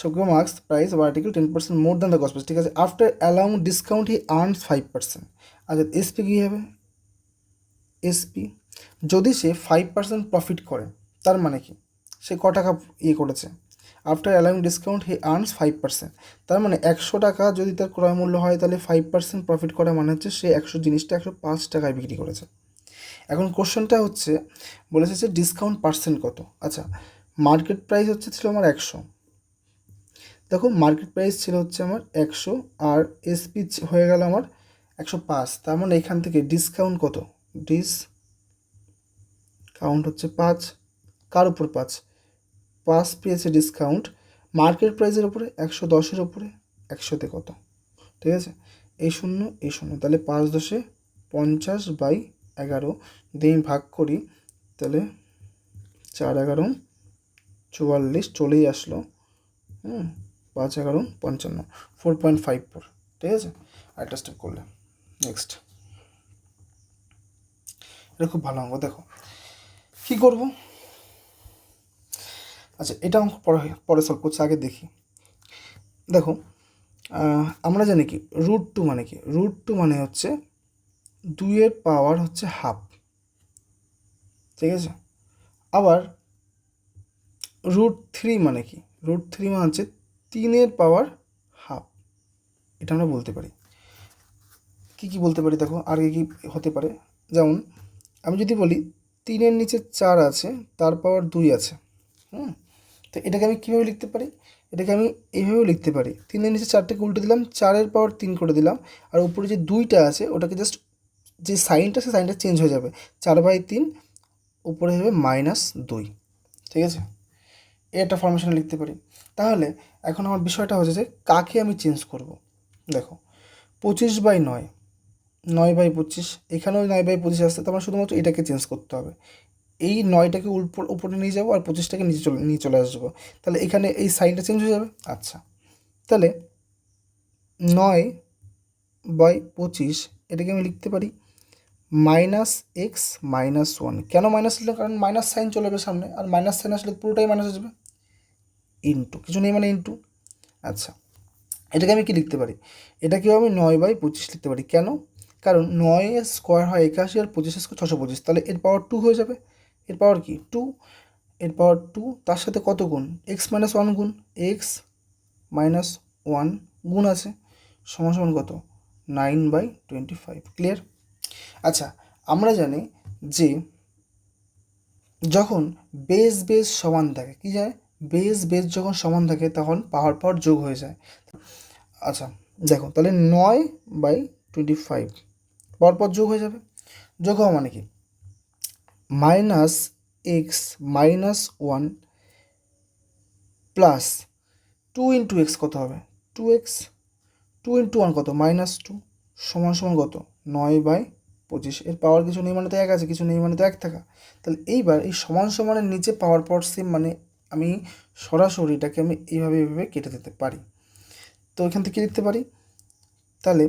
Shokyo marks the price of article 10% more than the cost price, ঠিক আছে। After allowing discount he earns 5%। আচ্ছা, এসপি কী হবে, এসপি যদি সে 5% প্রফিট করে, তার মানে কি, সে ক টাকা করেছে, after allowing discount he earns 5%, তার মানে 100 টাকা যদি তার ক্রয় মূল্য হয়, তাহলে 5% প্রফিট করা মানে হচ্ছে সে 100 জিনিসটা 105 টাকায় বিক্রি করেছে। এখন কোশ্চেনটা হচ্ছে বলেছে যে ডিসকাউন্ট পার্সেন্ট কত। আচ্ছা, মার্কেট প্রাইস ছিল আমার 100, দেখো মার্কেট প্রাইস ছিল হচ্ছে আমার 100, আর এসপি হয়ে গেল আমার 105, তার মানে এখান থেকে ডিসকাউন্ট কত, ডিসকাউন্ট হচ্ছে 5, কার উপর 5 পেয়েছে ডিসকাউন্ট মার্কেট প্রাইসের উপরে, 110-এর উপরে 100-তে কত, ঠিক আছে, এই শূন্য এই শূন্য, তাহলে 5 10 50/11 দিয়ে ভাগ করি, তাহলে 4 11 44 চলেই আসলো, 5 11 55, 4.54, ঠিক আছে। আরেকটা স্টেপ করলে নেক্সট, এটা খুব ভালো অঙ্ক, দেখো কী করব। আচ্ছা, এটা অঙ্ক পরে সলভ করছি, আগে দেখি। দেখো আমরা জানি কি √2 মানে কি, √2 মানে হচ্ছে 2-এর পাওয়ার হচ্ছে হাফ, ঠিক আছে। আবার √3 মানে কি, √3 মানে হচ্ছে 3-এর পাওয়ার হাফ, এটা আমরা বলতে পারি। কি বলতে পারি, দেখো আর কি হতে পারে, যেমন আমি যদি বলি 3-এর নিচে 4 আছে, তার পাওয়ার 2 আছে, তো এটাকে আমি কীভাবে লিখতে পারি, এটাকে আমি এইভাবেও লিখতে পারি, 3-এর নিচে 4টাকে উল্টে দিলাম, 4-এর পাওয়ার 3 করে দিলাম, আর উপরে যে 2টা আছে ওটাকে জাস্ট যে সাইনটা, সে সাইনটা চেঞ্জ হয়ে যাবে, 4/3 উপরে হবে -2, ঠিক আছে, এটা ফরমেশনে লিখতে পারি। তাহলে এখন আমার বিষয়টা হচ্ছে যে কাকে আমি চেঞ্জ করব। দেখো 25/9, 9/25, এখানেও 9/25 আসছে, তো আমার শুধুমাত্র এটাকে চেঞ্জ করতে হবে, এই 9টাকে উপরে নিয়ে যাবো আর 25টাকে নিয়ে চলে আসবো, তাহলে এখানে এই সাইনটা চেঞ্জ হয়ে যাবে। আচ্ছা, তাহলে 9/25 এটাকে আমি লিখতে পারি -x - 1, কেন মাইনাস লিখলাম, কারণ মাইনাস সাইন চলে যাবে সামনে, আর মাইনাস সাইন আসলে পুরোটাই মাইনাস আসবে, ইন্টু কিছু নেই মানে ইন্টু। আচ্ছা, এটাকে আমি কি লিখতে পারি, এটাকেও আমি 9/25 লিখতে পারি, কেন, কারণ 9 স্কোয়ার হয় 81, আর 25 স্কোয়ার 625, তাহলে এর পাওয়ার 2 হয়ে যাবে, এর পাওয়ার কি 2, এর পাওয়ার 2, তার সাথে কত গুণ, x - 1 গুণ, x - 1 গুণ আছে, সমান কত 9/25, ক্লিয়ার। আচ্ছা, আমরা জানি যে যখন বেস সমান থাকে, কি যায়, বেস যখন সমান থাকে তখন পাওয়ার যোগ হয়ে যায়। আচ্ছা দেখো, তাহলে 9/25 পরপর যোগ হয়ে যাবে, যোগ হওয়া মানে কি, -x - 1 প্লাস 2 × x কত হবে, 2x, 2 × 1 কত, -2, সমান কত 9/25, এর পাওয়ার কিছু নেই মানে তো 1 আছে, কিছু নেই মানে তো 1 থাকা। তাহলে এইবার এই সমানের নিচে পাওয়ার সেম, মানে আমি সরাসরি এটাকে আমি এইভাবে কেটে দিতে পারি, তো এখান থেকে লিখতে পারি, তাহলে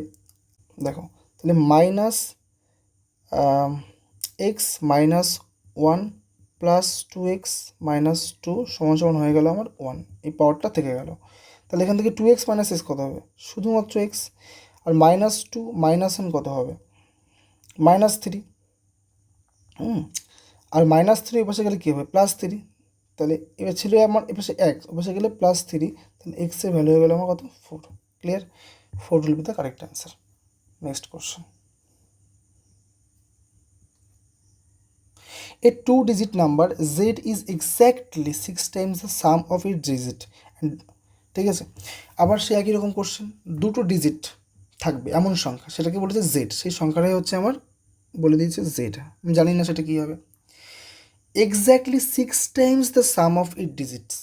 দেখো, তাহলে -x - 1 প্লাস 2x - 2 সমান হয়ে গেল আমার 1, এই পাওয়ারটা থেকে গেল, তাহলে এখান থেকে 2x - x কত হবে, শুধুমাত্র x, আর -2 - 1 কত হবে, -3, আর -3 এপাশে গেলে কী হবে, +3, তাহলে এবার ছিল আমার এপাশে 1, ওপাশে গেলে +3, তাহলে এক্সের ভ্যালু হয়ে গেল আমার কত, 4, clear, 4 will be the correct answer. Next question, a 2-digit number z is exactly 6 times the sum of its digit, ঠিক আছে। আবার সে একই রকম কোশ্চেন, দুটো ডিজিট থাকবে এমন সংখ্যা, সেটাকে বলেছে জেড, সেই সংখ্যাটাই হচ্ছে আমার বলে দিয়েছে জেড, আমি জানি না সেটা কী হবে, exactly 6 Times the some of it digits.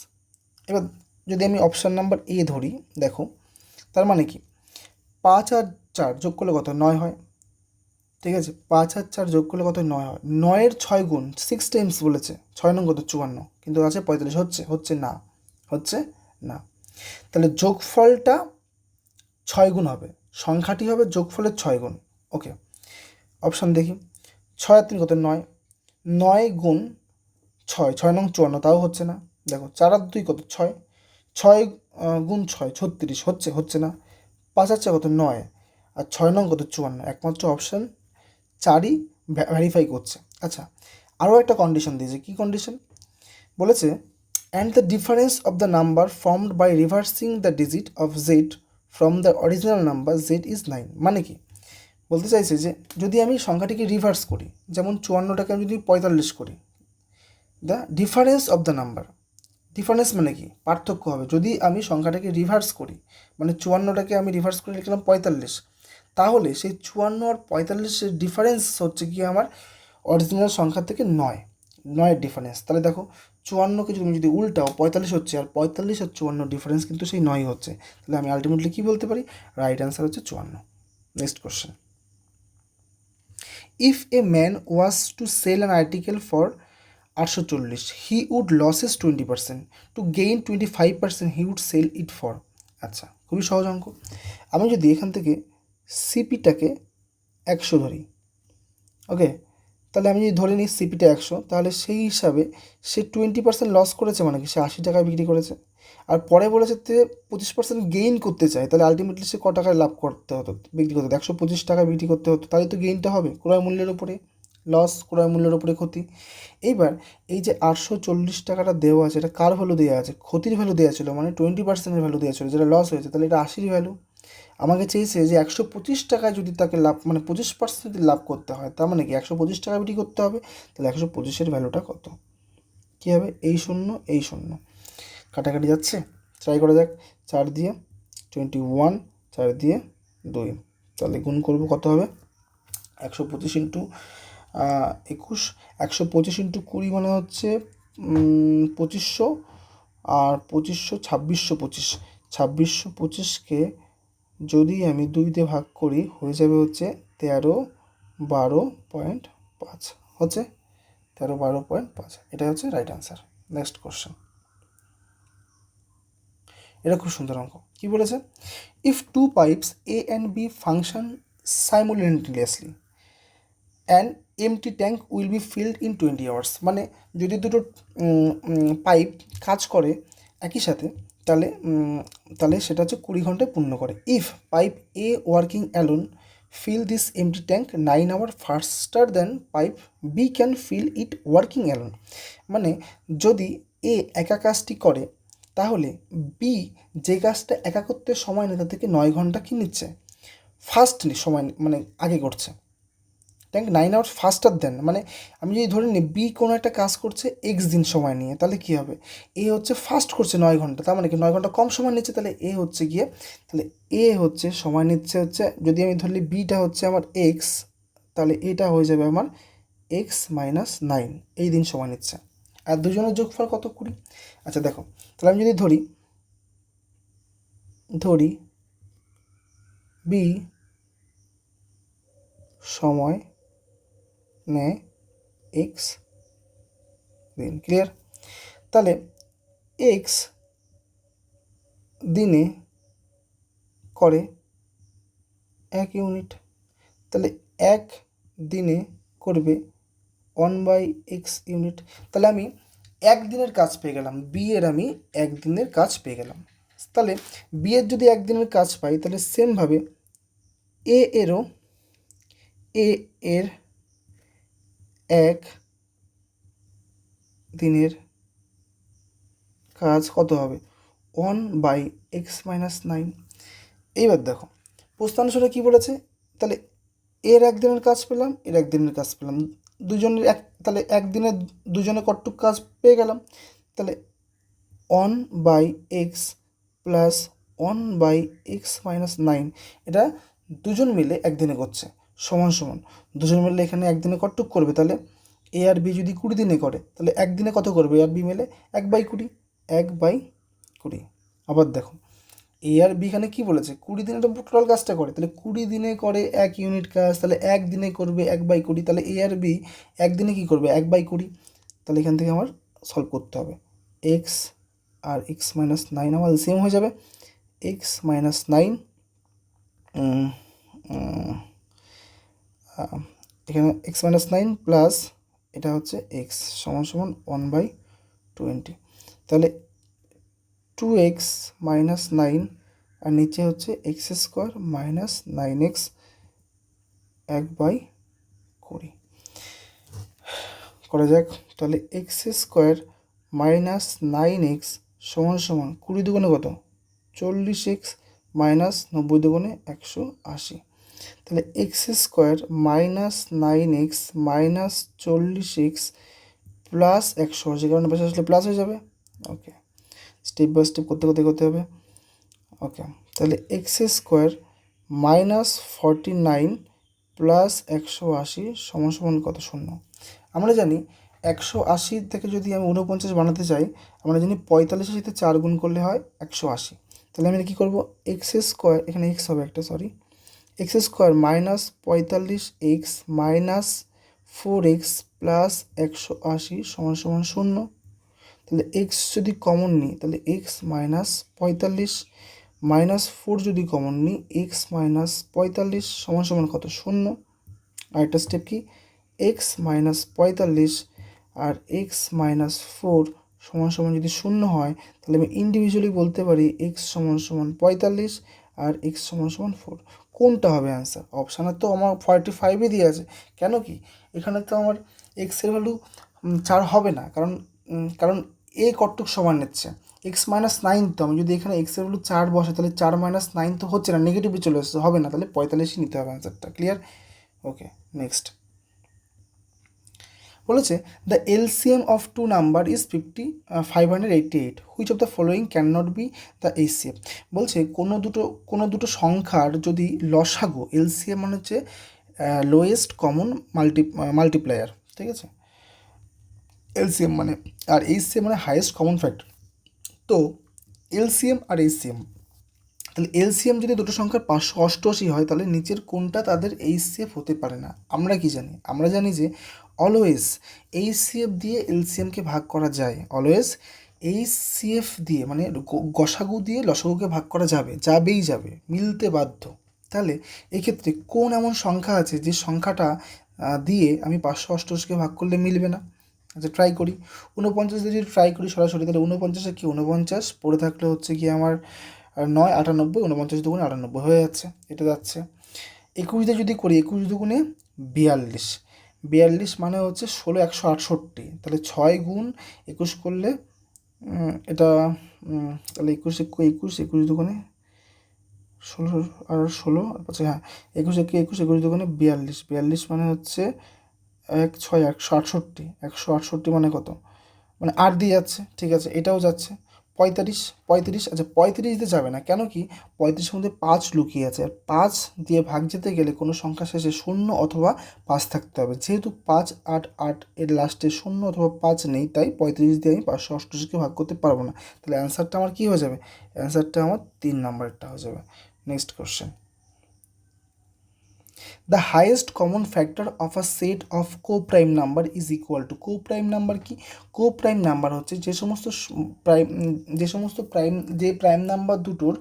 এবার যদি আমি অপশান নাম্বার এ ধরি, দেখো তার মানে কি 5 আর 4 যোগ করলে কত, 9 হয়, ঠিক আছে, 5 আর 4 যোগ করলে কত, 9 হয়, 9-এর 6 গুণ 6 টাইমস বলেছে, 6 নং কত 54, কিন্তু আছে 45, হচ্ছে না, তাহলে যোগফলটা 6 গুণ হবে, সংখ্যাটি হবে যোগফলের 6 গুণ। ওকে, অপশান দেখি। 6 আর 3 কত? 9, 9 গুণ 6, 6 নং 54, তাও হচ্ছে না। দেখো 4 আর 2 কত? 6, 6 গুণ 6 36, হচ্ছে না। 5 আর 4 কত? 9, আর 6 নং কত? 54। একমাত্র অপশান 4ই ভ্যারিফাই করছে। আচ্ছা, আরও একটা কন্ডিশন দিয়েছে। কী কন্ডিশন বলেছে? And the difference of the number formed by reversing the digit of Z from the original number Z is 9। মানে কি বলতে চাইছে? যে যদি আমি সংখ্যাটিকে রিভার্স করি, যেমন 54টাকে আমি যদি 45 করি, the difference of the number, difference মানে কি? পার্থক্য হবে। যদি আমি সংখ্যাটাকে রিভার্স করি, মানে 54টাকে আমি রিভার্স করে লিখলাম 45, তাহলে সেই 54 আর 45-এর ডিফারেন্স হচ্ছে কি আমার অরিজিনাল সংখ্যা থেকে 9 ডিফারেন্স। তাহলে দেখো 54কে তুমি যদি উল্টাও 45 হচ্ছে, আর 45 আর 54 ডিফারেন্স কিন্তু সেই 9 হচ্ছে। তাহলে আমি আলটিমেটলি কী বলতে পারি? রাইট অ্যান্সার হচ্ছে 54। Next question. If a man was to sell an article for 840, he would loses 20%, to gain 25% he would sell it for. আচ্ছা, খুবই সহজ অঙ্ক। আমি যদি এখান থেকে সিপিটাকে 100 ধরি, ওকে, তাহলে আমি যদি ধরে নিই সিপিটা 100, তাহলে সেই হিসাবে সে 20% লস করেছে, মানে কি সে 80 টাকায় বিক্রি করেছে। আর পরে বলেছে যে 25% গেইন করতে চায়, তাহলে আলটিমেটলি সে ক টাকায় লাভ করতে হতো, বিক্রি করতে হতো? 125 টাকায় বিক্রি করতে হতো, তাহলে তো গেইনটা হবে ক্রয় মূল্যের উপরে লস, ক্রয় মূল্যের উপরে ক্ষতি। এইবার এই যে 840 টাকাটা দেওয়া আছে, এটা কার ভ্যালু দেওয়া আছে? ক্ষতির ভ্যালু দেওয়া ছিল, মানে 20%-এর ভ্যালু দেওয়া ছিল, যেটা লস হয়েছে। তাহলে এটা 80-র ভ্যালু। আমাকে চেয়েছে যে 125 টাকায় যদি তাকে লাভ, মানে 25% যদি লাভ করতে হয়, তার মানে কি 125 টাকা বিক্রি করতে হবে। তাহলে 125-এর ভ্যালুটা কত? কী হবে? এই 0 এই 0 কাটাকাটি যাচ্ছে, ট্রাই করা যাক। 4 দিয়ে 21, 4 দিয়ে 2, তাহলে গুণ করবো, কত হবে? 125 ইন্টু 21, 125 ইন্টু 20 মানে হচ্ছে 2500, আর 2500 2625, 2625কে যদি আমি 2 দিয়ে ভাগ করি, হয়ে যাবে হচ্ছে 1312.5, হচ্ছে 1312.5। এটা হচ্ছে রাইট অ্যান্সার। Next question. এটা খুব সুন্দর অঙ্ক। কী বলেছে? If 2 pipes A and B function simultaneously and empty tank will be filled in 20 hours. মানে যদি দুটো পাইপ কাজ করে একই সাথে, তাহলে সেটা হচ্ছে 20 ঘন্টায় পূর্ণ করে। If pipe a working alone fill this empty tank 9 hours faster than pipe B can fill it working alone। মানে যদি এ একা কাজটি করে, তাহলে বি যে কাজটা একা করতে সময় নেয় তার থেকে 9 ঘন্টা কী নিচ্ছে? ফার্স্ট সময়, মানে আগে করছে। ট্যাঙ্ক 9 আওয়ার্স ফাস্টার দেন, মানে আমি যদি ধরে নিই বি কোনো একটা কাজ করছে এক্স দিন সময় নিয়ে, তাহলে কী হবে? এ হচ্ছে ফাস্ট করছে 9 ঘন্টা, তার মানে কি 9 ঘন্টা কম সময় নিচ্ছে, তাহলে এ হচ্ছে গিয়ে, তাহলে এ হচ্ছে সময় নিচ্ছে হচ্ছে, যদি আমি ধরলি বিটা হচ্ছে আমার এক্স, তাহলে এটা হয়ে যাবে আমার এক্স মাইনাস 9, এই দিন সময় নিচ্ছে। আর দুজনের যোগফল কত? 20। আচ্ছা দেখো, তাহলে আমি যদি ধরি বি সময় নেয় এক্স দিন, ক্লিয়ার? তাহলে এক্স দিনে করে 1 ইউনিট, তাহলে 1 দিনে করবে 1/x ইউনিট। তাহলে আমি 1 দিনের কাজ পেয়ে গেলাম, বি এর আমি 1 দিনের কাজ পেয়ে গেলাম। তাহলে বি এর যদি 1 দিনের কাজ পাই, তাহলে সেমভাবে এ এর 1 দিনের কাজ কত হবে? 1/x minus 9। এইবার দেখো প্রশ্নানুসারে কী বলেছে? তাহলে এর 1 দিনের কাজ পেলাম, এর 1 দিনের কাজ পেলাম, দুজনের তাহলে 1 দিনে দুজনে কতটুক কাজ পেয়ে গেলাম? তাহলে 1/x প্লাস 1/x মাইনাস 9, এটা দুজন মিলে 1 দিনে করছে, সমান সমান দুজন মিলে এখানে 1 দিনে কতটুক করবে? তাহলে এ আর বি যদি 20 দিনে করে, তাহলে 1 দিনে কত করবে? এ আর বি মিলে 1/20, 1/20। আবার দেখো এ আর বি এখানে কী বলেছে? 20 দিনে তো টোটাল কাজটা করে, তাহলে 20 দিনে করে 1 ইউনিট কাজ, তাহলে 1 দিনে করবে 1/20, তাহলে এ আর বি 1 দিনে কী করবে? 1/20। তাহলে এখান থেকে আমার সলভ করতে হবে। এক্স আর এক্স মাইনাস নাইন আমার এলসিএম হয়ে যাবে এক্স মাইনাস নাইন, এখানে এক্স মাইনাস নাইন প্লাস এটা হচ্ছে এক্স সমান সমান 1/20, তাহলে 2x মাইনাস নাইন আর নিচে হচ্ছে এক্স স্কোয়ার মাইনাস 9x 1/20 করা যাক। তাহলে এক্স স্কোয়ার মাইনাস 9x সমান সমান 20 দুগুণে কত 40x মাইনাস 90 দুগুণে 180, তাহলে x square minus 9x minus 40x plus 180, কারণ পাশে আসলে প্লাস হয়ে যাবে। ওকে, স্টেপ বাই স্টেপ করতে হবে। ওকে, তাহলে এক্স স্কোয়ার মাইনাস 49 প্লাস 180 সমান সমান কত শূন্য। আমরা জানি 180 থেকে যদি আমি 49 বানাতে চাই, আমরা জানি 45-এর সাথে 4 গুণ করলে হয় 180। তাহলে আমি কী করবো, এক্স স্কোয়ার, এখানে এক্স হবে একটা, sorry, x square minus 45x minus 4x plus 180 সমান সমান শূন্য। তাহলে এক্স যদি কমন নিই তাহলে এক্স মাইনাস 45 মাইনাস 4 যদি কমন নিই এক্স মাইনাস 45 সমান সমান কত শূন্য। আর একটা স্টেপ কি, এক্স মাইনাস 45 আর এক্স মাইনাস 4 সমান সমান যদি শূন্য হয় তাহলে আমি ইন্ডিভিজুয়ালি বলতে পারি এক্স সমান সমান 45 আর এক্স সমান সমান 4। কোনটা হবে অ্যান্সার? অপশানে তো আমার 45ই দিয়ে আছে, কেন কি এখানে তো আমার এক্সের ভ্যালু 4 হবে না, কারণ এ কতটুক সমান নিচ্ছে এক্স মাইনাস নাইন, তো আমি যদি এখানে এক্সের ভ্যালু 4 বসে তাহলে 4 মাইনাস 9 তো হচ্ছে না, নেগেটিভে চলে আসছে, হবে না, তাহলে 45ই নিতে হবে অ্যান্সারটা। ক্লিয়ার? ওকে, নেক্সট বলেছে the LCM of two number is 588, which of the following can not be the HCF. বলছে কোনো দুটো সংখ্যার যদি লসাগু, এলসিএম মানে হচ্ছে লোয়েস্ট কমন মাল্টিপ্লায়ার, ঠিক আছে, এলসিএম মানে, আর এইচসিএম মানে হাইয়েস্ট কমন ফ্যাক্টর। তো এলসিএম আর এইচসিএম, তাহলে এলসিএম যদি দুটো সংখ্যার 588 হয় তাহলে নিচের কোনটা তাদের এইচসিএফ হতে পারে না। আমরা কি জানি? আমরা জানি যে অলওয়েজ এইচসিএফ দিয়ে এলসিএমকে ভাগ করা যায়, অলওয়েজ এইচসিএফ দিয়ে মানে গসাগু দিয়ে লসাগুকে ভাগ করা যাবেই যাবে, মিলতে বাধ্য। তাহলে এক্ষেত্রে কোন এমন সংখ্যা আছে যে সংখ্যাটা দিয়ে আমি 588কে ভাগ করলে মিলবে না? আচ্ছা, ট্রাই করি। 49 দিয়ে যদি ট্রাই করি সরাসরি, তাহলে 49 কি 49 পড়ে থাকলে হচ্ছে কি আমার 9 98, 49 দুগুণে 98 হয়ে যাচ্ছে, এটা যাচ্ছে। 21 দিয়ে যদি করি 21 দুগুণে 42 মানে হচ্ছে 16 168, তাহলে 6 গুণ 21 করলে এটা তাহলে 21 দুগুণে 16 আর 16, আচ্ছা হ্যাঁ 21 দুগুণে 42 মানে হচ্ছে 168 মানে কত, মানে 8 দিয়ে যাচ্ছে, ঠিক আছে, এটাও যাচ্ছে। 35, আচ্ছা 35 দিয়ে যাবে না, কেন কি 35-এর মধ্যে 5 লুকিয়ে আছে, আর 5 দিয়ে ভাগ যেতে গেলে কোনো সংখ্যা শেষে 0 অথবা 5 থাকতে হবে, যেহেতু 5 8 8 এর লাস্টে 0 অথবা 5 নেই, তাই 35 দিয়ে আমি 588কে ভাগ করতে পারবো না। তাহলে অ্যান্সারটা আমার কী হয়ে যাবে? অ্যান্সারটা আমার 3 নাম্বারটা হয়ে যাবে। Next question, the highest common factor of a set of co-prime number is equal to, co-prime number কি? co-prime number হচ্ছে যে প্রাইম নাম্বার দুটোর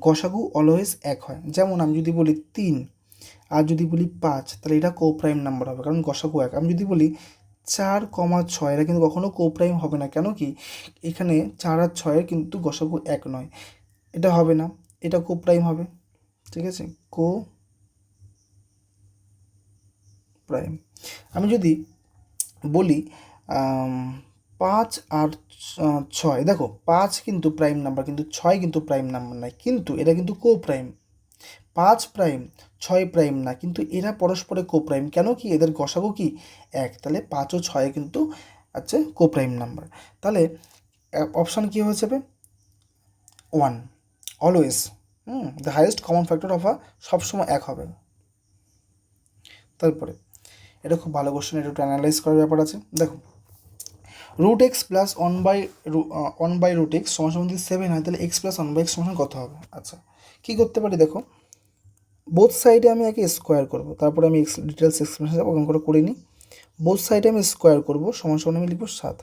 গসাগু অলওয়েজ এক হয়। যেমন আমি যদি বলি 3 আর যদি বলি 5, তাহলে এটা co-prime নাম্বার হবে, কারণ গসাগু এক। আমি যদি বলি 4,6, এটা কিন্তু কখনো co-prime হবে না, কেন কি এখানে 4 আর 6 কিন্তু গসাগু এক নয়, এটা হবে না, এটা co-prime হবে, ঠিক আছে, প্রাইম। আমি যদি বলি 5 আর 6, দেখো 5 কিন্তু প্রাইম নাম্বার, কিন্তু 6 কিন্তু প্রাইম নাম্বার নয়, কিন্তু এটা কিন্তু কো প্রাইম। 5 প্রাইম 6 প্রাইম না, কিন্তু এরা পরস্পরে কো প্রাইম, কেন কি এদের গসাগু কি এক, তাহলে 5 ও 6 কিন্তু আচ্ছা কো প্রাইম নাম্বার। তাহলে অপশান কী হয়ে যাবে? 1 always, the highest common factor of সবসময় এক হবে। তারপরে এটা খুব ভালো কোশ্চেন, এটা একটু অ্যানালাইজ করার ব্যাপার আছে। দেখো রুট এক্স প্লাস 1/√x সমান যদি 7 হয়, তাহলে এক্স প্লাস 1/x সমান কত হবে? আচ্ছা, কী করতে পারি? দেখো বোথ সাইডে আমি আগে স্কোয়ার করবো, তারপরে আমি ডিটেলস এক্সপ্লেনেশন ওখান করে নিই। বোথ সাইডে আমি স্কোয়ার করবো, সমান আমি লিখবো 7।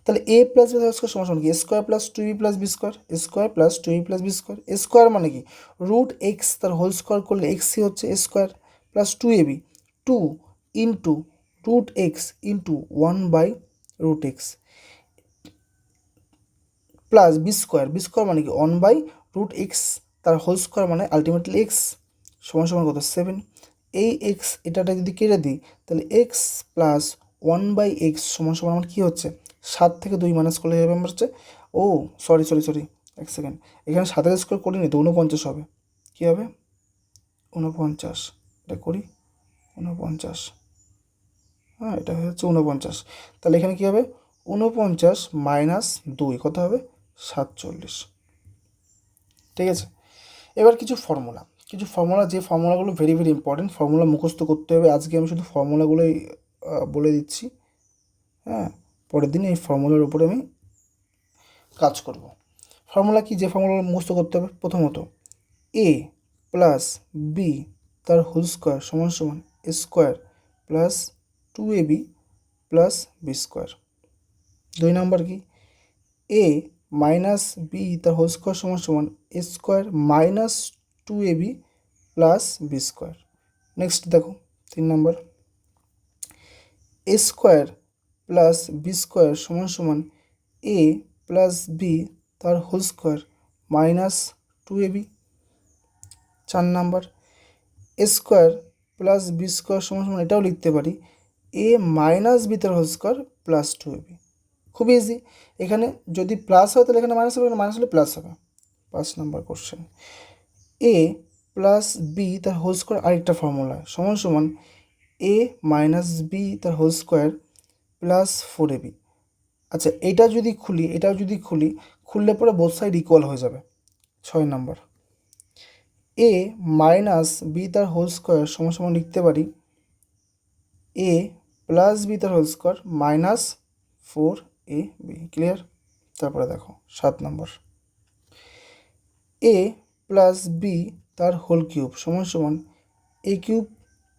তাহলে এ প্লাস বি স্কোয়ার সমান সমান কি square plus two b plus B square, square plus two b plus B square. Square মানে কি রুট এক্স তার হোল স্কোয়ার করলে এক্সই হচ্ছে square, plus two A b, two into root x into one by root x, plus B square, b square মানে কি ওয়ান বাই রুট এক্স তার হোল স্কোয়ার মানে আলটিমেটলি এক্স সমান সমান কত 7। এই এক্স এটাটা যদি কেটে দিই তাহলে x plus one by x সমান সমান আমার কী হচ্ছে 7 থেকে 2 মাইনাস করলে যাবে আমার হচ্ছে ও সরি এক সেকেন্ড, এখানে 7 স্কোয়ার করিনি তো 49 হবে, কী হবে 49, এটা করি 49, হ্যাঁ এটা হচ্ছে 49, তাহলে এখানে কী হবে 49 মাইনাস 2 কত হবে 47। ঠিক আছে, এবার কিছু ফর্মুলা যে ফর্মুলাগুলো ভেরি ভেরি ইম্পর্টেন্ট, ফর্মুলা মুখস্থ করতে হবে। আজকে আমি শুধু ফর্মুলাগুলোই বলে দিচ্ছি, হ্যাঁ পরের দিন এই ফর্মুলার উপরে আমি কাজ করব। ফর্মুলা কি, যে ফর্মুলাগুলো মুখস্থ করতে হবে, প্রথমত এ প্লাস বি তার হোল স্কোয়ার সমান সমান স্কোয়ার প্লাস টু এ বি প্লাস বি স্কোয়ার। 2 নম্বর কি এ মাইনাস বি তার হোল স্কোয়ার সমান সমান A square minus two A B plus B square. Next দেখো 3 নম্বর A square plus B square সমান সমান এ প্লাস বি তার হোল স্কোয়ার মাইনাস টু এ বি। 4 নম্বর A square plus B square সমান সমান এটাও লিখতে পারি এ মাইনাস বি তার whole square plus two A B. খুব ইজি, এখানে যদি প্লাস হয় তাহলে এখানে মাইনাস হবে, এখানে মাইনাস হলে প্লাস হবে। 5 নম্বর কোশ্চেন এ প্লাস বি তার হোল স্কোয়ার আরেকটা ফর্মুলা সমান সমান এ মাইনাস বি তার হোল স্কোয়ার প্লাস 4ab। আচ্ছা এটাও যদি খুললে পরে বোথ সাইড ইকুয়াল হয়ে যাবে। 6 নম্বর এ মাইনাস বি তার হোল স্কোয়ার সমান সমান লিখতে পারি এ প্লাস বি তার whole square minus 4ab। Clear? তারপরে দেখো 7 নম্বর এ প্লাস বি তার হোল কিউব সমান সমান A cube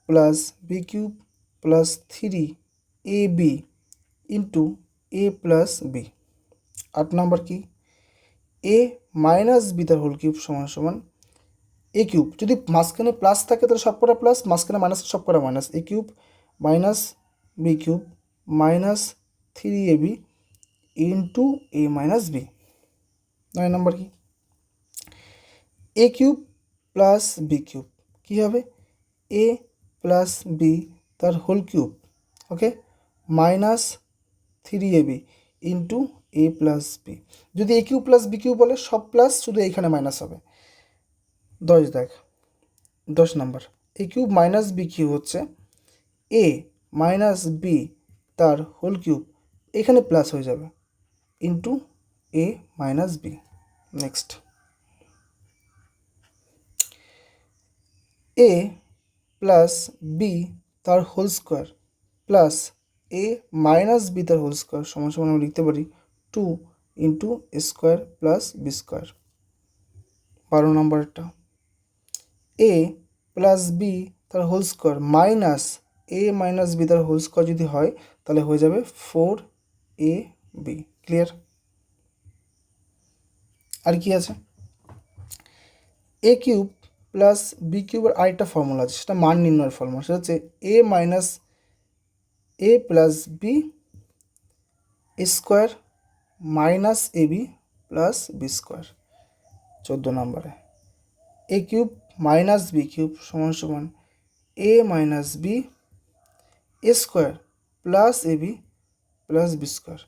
plus B cube plus 3ab into A plus B. 8 নম্বর কি এ মাইনাস বি তার হোল কিউব সমান সমান এ কিউব, যদি মাঝখানে প্লাস থাকে তাহলে সব কটা প্লাস, মাঝখানে মাইনাস সব কটা minus, A cube minus B cube minus 3ab into A minus B. 9 নম্বর কি A cube plus B cube কী হবে এ প্লাস বি তার whole cube, okay, minus 3ab into A plus B. যদি A cube plus B cube বলে সব প্লাস, শুধু এইখানে মাইনাস হবে। 10 নম্বর A cube minus B cube হচ্ছে এ মাইনাস বি তার হোল কিউব, এখানে প্লাস হয়ে যাবে into A minus b. Next a plus B তার whole square plus a minus B তার হোল স্কোয়ার সমান সমান আমরা লিখতে পারি 2 into square plus B square. 12 নম্বরটা এ প্লাস বি তার whole square minus a minus B তার হোল স্কোয়ার যদি হয় তাহলে হয়ে যাবে 4ab। ক্লিয়ার? আর কি আছে এ কিউব প্লাস বি কিউবের আরেকটা ফর্মুলা আছে, সেটা মান নির্ণয়ের ফর্মুলা, সেটা হচ্ছে A minus A plus B square minus A B plus B square. 14 নম্বরে এ কিউব মাইনাস বি কিউব সমান সমান এ মাইনাস বি স্কোয়ার প্লাস এ বি প্লাস বি স্কোয়ার।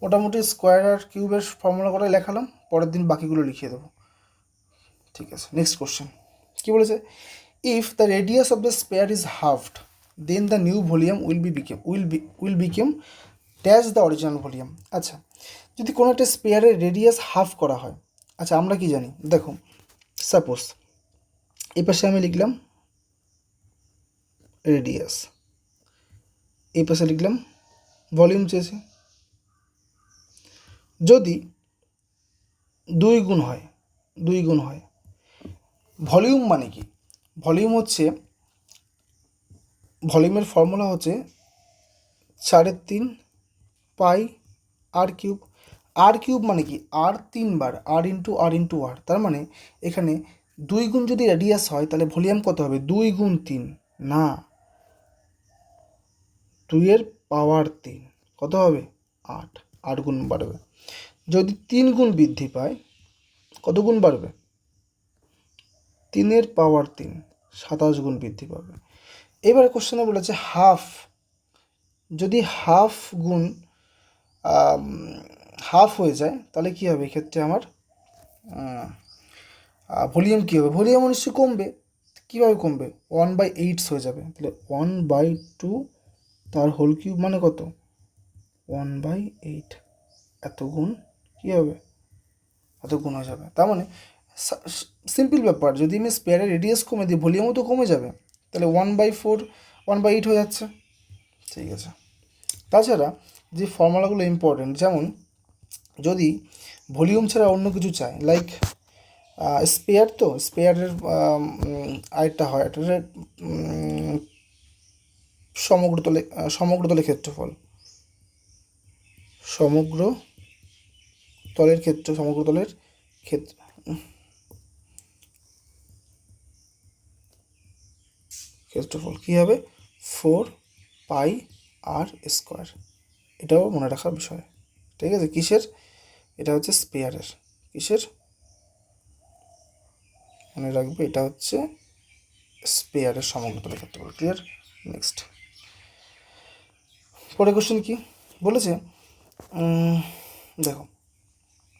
মোটামুটি স্কোয়ার আর কিউবের ফর্মুলা করে লেখালাম, পরের দিন বাকিগুলো লিখিয়ে দেবো। ঠিক আছে, নেক্সট কোশ্চেন কী বলেছে if the radius of the sphere is halved then the new volume will become dash the original volume. আচ্ছা যদি কোনো একটা স্পেয়ারের রেডিয়াস হাফ করা হয়, আচ্ছা আমরা কি জানি দেখো, সাপোজ এই পাশে আমি লিখলাম রেডিয়াস, এই পাশে লিখলাম ভলিউম চেয়েছে, যদি 2 গুণ হয় ভলিউম মানে কি, ভলিউমের ফর্মুলা হচ্ছে 3.5 পাই আর কিউব। আর কিউব মানে কি, আর 3 বার, আর ইন্টু আর ইন্টু আর, তার মানে এখানে 2 গুণ যদি রেডিয়াস হয় তাহলে ভলিউম কত হবে, 2 গুণ 3, না 2 এর পাওয়ার 3 কত হবে 8, 8 গুণ বাড়বে। যদি 3 গুণ বৃদ্ধি পায় কত গুণ বাড়বে, 3 এর পাওয়ার 3, 27 গুণ বৃদ্ধি পাবে। এবারে কোশ্চেনে বলেছে হাফ, যদি হাফ গুণ হাফ হয়ে যায় তাহলে কী হবে, এক্ষেত্রে আমার ভলিউম কী হবে, ভলিউম নিশ্চয়ই কমবে। কীভাবে কমবে, 1/8 হয়ে যাবে, তাহলে 1/2 তার হোল কিউব মানে কত 1/8, এত গুণ কী হবে, এত গুণ হয়ে যাবে। তার মানে সিম্পল ব্যাপার, যদি আমি স্পেয়ারের রেডিয়াস কমে দিই ভলিউমও তো কমে যাবে, তাহলে 1/4 1/8 হয়ে যাচ্ছে। ঠিক আছে, তাছাড়া যে ফর্মুলাগুলো ইম্পর্টেন্ট, যেমন যদি ভলিউম ছাড়া অন্য কিছু চাই, লাইক স্পেয়ার, তো স্পেয়ারের আরেকটা হয়, এটা সমগ্র তলের ক্ষেত্রফল, সমগ্র তলের ক্ষেত্রফল কী হবে 4πr², এটাও মনে রাখার বিষয়। ঠিক আছে, কিসের, এটা হচ্ছে স্পেয়ারের, কিসের মনে রাখবে, এটা হচ্ছে স্পেয়ারের সমগ্রতলের ক্ষেত্রফল। ক্লিয়ার। নেক্সট পরের কোশ্চেন কি বলেছে, দেখো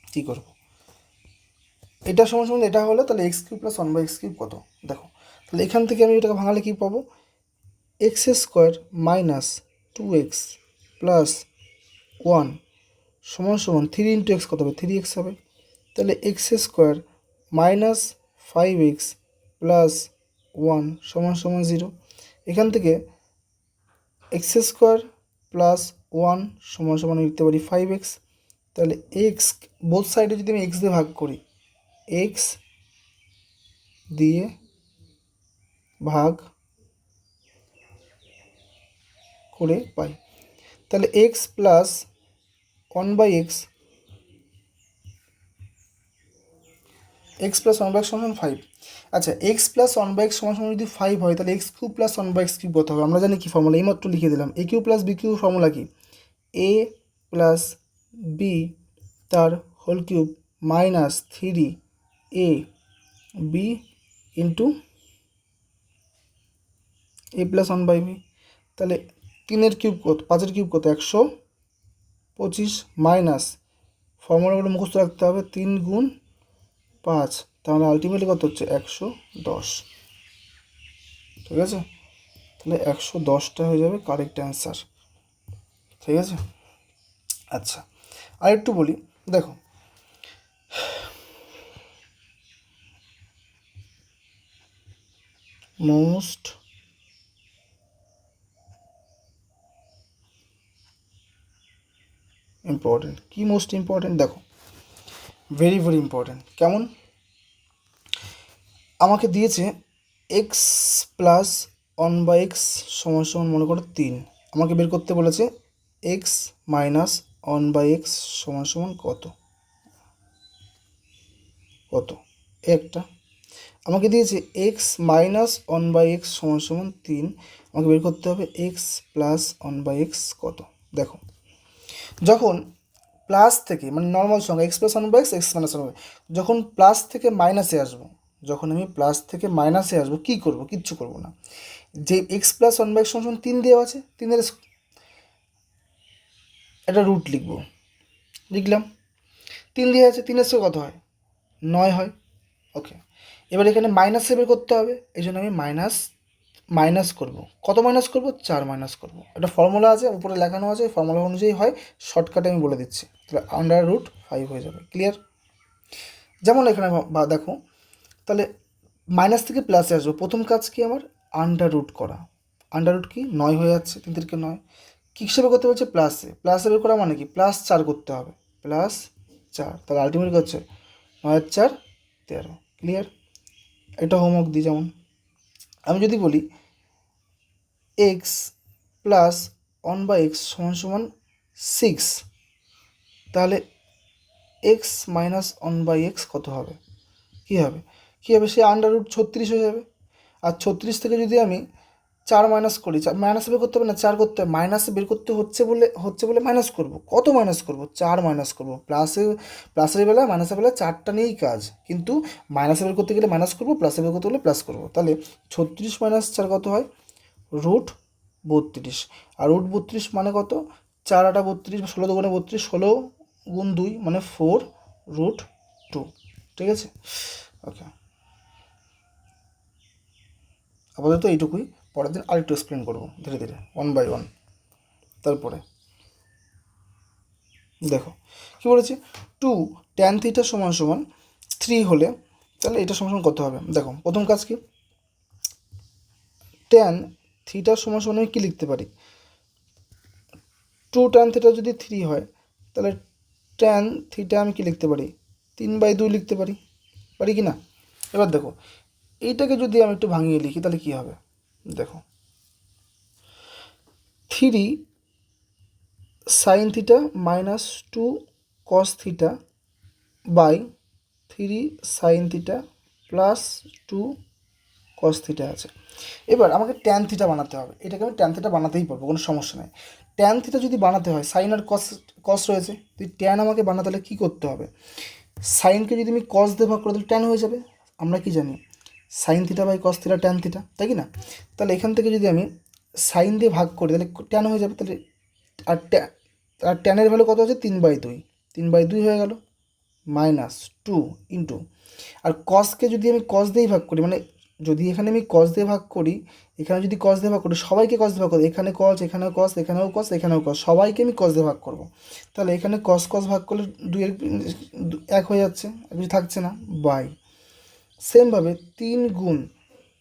কী করবো, এটা সমান সমান এটা হলে তাহলে x³ + 1/x³ কত, দেখো তাহলে এখান থেকে আমি এটাকে ভাঙালে কী পাবো, x² - 2x + 1 সমান সমান 3 × x কত হবে, 3x হবে। তাহলে x² - 5x + 1 সমান সমান 0। এখান থেকে x² + 1 সমান সমান লিখতে পারি 5x। তাহলে x বোথ সাইডে যদি আমি x দিয়ে ভাগ করি, x দিয়ে ভাগ করে পাই, তাহলে x + 1/x, x + 1/x = 5। আচ্ছা, x + 1/x = যদি 5 হয় তাহলে x³ + 1/x³ কত হবে, আমরা জানি কি ফর্মুলা, এইমাত্র লিখে দিলাম, a³ + b³ ফর্মুলা কি, a + b তার whole cube -3ab into a + 1/b। তাহলে 3-এর কিউব কত, 5-এর কিউব কত 125, মাইনাস ফর্মুলাগুলো মুখস্থ রাখতে হবে, 3 গুণ 5, তাহলে আলটিমেটলি কত হচ্ছে 110। ঠিক আছে, তাহলে 110টা হয়ে যাবে কারেক্ট অ্যান্সার। ঠিক আছে, আচ্ছা আর একটু বলি, দেখো মোস্ট ইম্পর্টেন্ট, কি মোস্ট ইম্পর্টেন্ট, দেখো ভেরি ভেরি ইম্পর্টেন্ট, কেমন, আমাকে দিয়েছে x + 1/x সমান সমান মনে করো 3, আমাকে বের করতে বলেছে x - 1/x সমান সমান কত, একটা আমাকে দিয়েছে x - 1/x সমান সমান 3, আমাকে বের করতে হবে x + 1/x কত। দেখো যখন প্লাস থেকে মানে নর্মাল সংখ্যা x + 1/x, x - 1/x, যখন প্লাস থেকে মাইনাসে আসবো, যখন আমি প্লাস থেকে মাইনাসে আসবো কী করবো, কিচ্ছু করবো না, যে x + 1/x সমান 3 দেওয়া আছে, 3-এর একটা রুট লিখলাম, 3 দেওয়া আছে, 3-এর সঙ্গে কত হয় 9 হয়। ওকে, এবার এখানে মাইনাসে বের করতে হবে, এই জন্য আমি মাইনাস করব, কত মাইনাস করব 4 মাইনাস করব, একটা ফর্মুলা আছে উপরে লেখানো আছে, ফর্মুলা অনুযায়ী হয়, শর্টকাটে আমি বলে দিচ্ছি, তাহলে √5 হয়ে যাবে। ক্লিয়ার। যেমন এখানে দেখো, তাহলে মাইনাস থেকে প্লাসে আসবো, প্রথম কাজ কি আমার √ করা, √ কি 9 হয়ে যাচ্ছে, 3 থেকে 9, কী হিসেবে করতে বলছে প্লাসে বের করা মানে কি +4 করতে হবে, +4, তাহলে আলটিমেটলি হচ্ছে 9 × 4 = 13। ক্লিয়ার। এটা হোমওয়ার্ক দিই, যেমন আমি যদি বলি x + 1/x সমান সমান 6, তাহলে এক্স মাইনাস 1/x কত হবে? কী হবে? সে √36 হয়ে যাবে। আর 36 থেকে যদি আমি 4 মাইনাস করি, মাইনাস বের করতে হবে না, 4 করতে হবে, মাইনাস বের করতে হচ্ছে বলে মাইনাস করব। কত মাইনাস করব? 4 মাইনাস করব। প্লাসের বেলা মাইনাসের বেলা 4টা নিয়েই কাজ, কিন্তু মাইনাসে বের করতে গেলে মাইনাস করব, প্লাসে বের করতে গেলে প্লাস করব। তাহলে 36 মাইনাস 4 কত হয়? √32। আর √32 মানে কত? 4 8 32, 16 2 32, 16 গুণ 2 মানে 4√2। ঠিক আছে, ওকে, আপাতত এইটুকুই। পরের দিন আরেকটু এক্সপ্লেন করবো ধীরে ধীরে, 1 বাই 1। তারপরে দেখো কী বলেছি, 2 tan θ = 3 হলে তাহলে এটা সমান কত হবে? দেখো প্রথম কাজ কি, tan θ = আমি কী লিখতে পারি? 2 tan θ যদি 3 হয় তাহলে tan θ আমি কী লিখতে পারি? 3/2 লিখতে পারি, কি না? এবার দেখো এইটাকে যদি আমি একটু ভাঙিয়ে লিখি তাহলে কী হবে? দেখো 3 sin θ - 2 cos θ by 3 sin θ plus 2 cos θ আছে। এবার আমাকে tan θ বানাতে হবে। এটাকে আমি tan θ বানাতেই পারবো, কোনো সমস্যা নেই। tan θ যদি বানাতে হয়, সাইন আর কস রয়েছে, যদি tan আমাকে বানাতে হলে কী করতে হবে? সাইনকে যদি আমি কস দিয়ে ভাগ করে তাহলে tan হয়ে যাবে। আমরা কি জানি? সাইন θ বাই কস θ tan θ, তাই কি না? তাহলে এখান থেকে যদি আমি সাইন দিয়ে ভাগ করি তাহলে tan হয়ে যাবে। তাহলে আর ট্যানের ভ্যালু কত আছে? 3/2, 3/2 হয়ে গেল, -2 ইন্টু, আর কসকে যদি আমি কস দিয়েই ভাগ করি, মানে যদি এখানে আমি কস দিয়ে ভাগ করি, এখানে যদি কস দিয়ে ভাগ করি, সবাইকে কস দিয়ে ভাগ করি, এখানে কস, এখানেও কস, এখানেও কস, এখানেও কস, সবাইকে আমি কস দিয়ে ভাগ করব। তাহলে এখানে কস ভাগ করলে 2 1 হয়ে যাচ্ছে, কিছু থাকছে না, বাই সেমভাবে 3 গুণ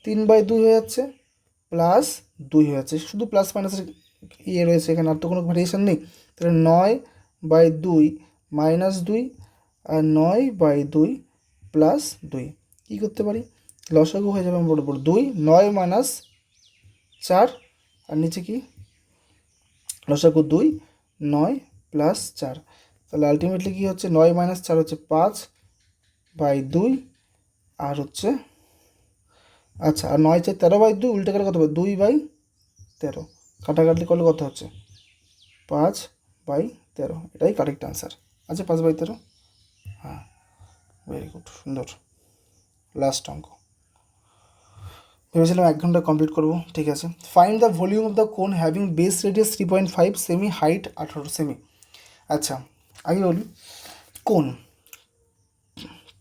3/2 হয়ে যাচ্ছে, প্লাস 2 হয়ে যাচ্ছে, শুধু প্লাস মাইনাসের রয়েছে এখানে, আর তো কোনো ভ্যারিয়েশন নেই। তাহলে 9/2 -2 আর 9/2 প্লাস 2 কী করতে পারি? লসাগু হয়ে যাবে আমার বড় 2, 9 - 4, আর নিচে কি লসাগু 2, 9 প্লাস 4। তাহলে আলটিমেটলি কী হচ্ছে? 9 - 4 হচ্ছে 5/2, আর হচ্ছে আচ্ছা, আর 9 4 13/2, উল্টে গেলে কত হবে? 2/13, কাটাকাটি করলে কত হচ্ছে? 5/13। এটাই কারেক্ট আনসার। আচ্ছা, 5/13, হ্যাঁ, ভেরি গুড, সুন্দর। লাস্ট অঙ্ক, ভেবেছিলাম 1 ঘন্টা কমপ্লিট করবো, ঠিক আছে। Find the volume of the cone having base radius 3.5 cm, height 18 cm. আচ্ছা, আগে বলি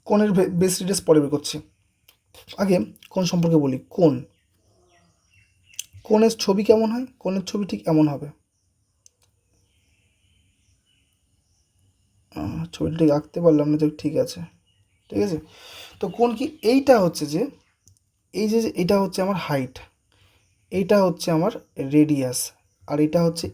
কোনের বেস রেডিয়াস পরে বের করছি। আগে কোন সম্পর্কে বলি। কোণের ছবি কেমন হয়? কোণের ছবি ঠিক এমন হবে, ছবিটা ঠিক আঁকতে পারলাম না, ঠিক আছে, ঠিক আছে। তো কোণ কি? এইটা হচ্ছে যে এটা হচ্ছে আমার হাইট, এইটা হচ্ছে আমার রেডিয়াস, আর এটা হচ্ছে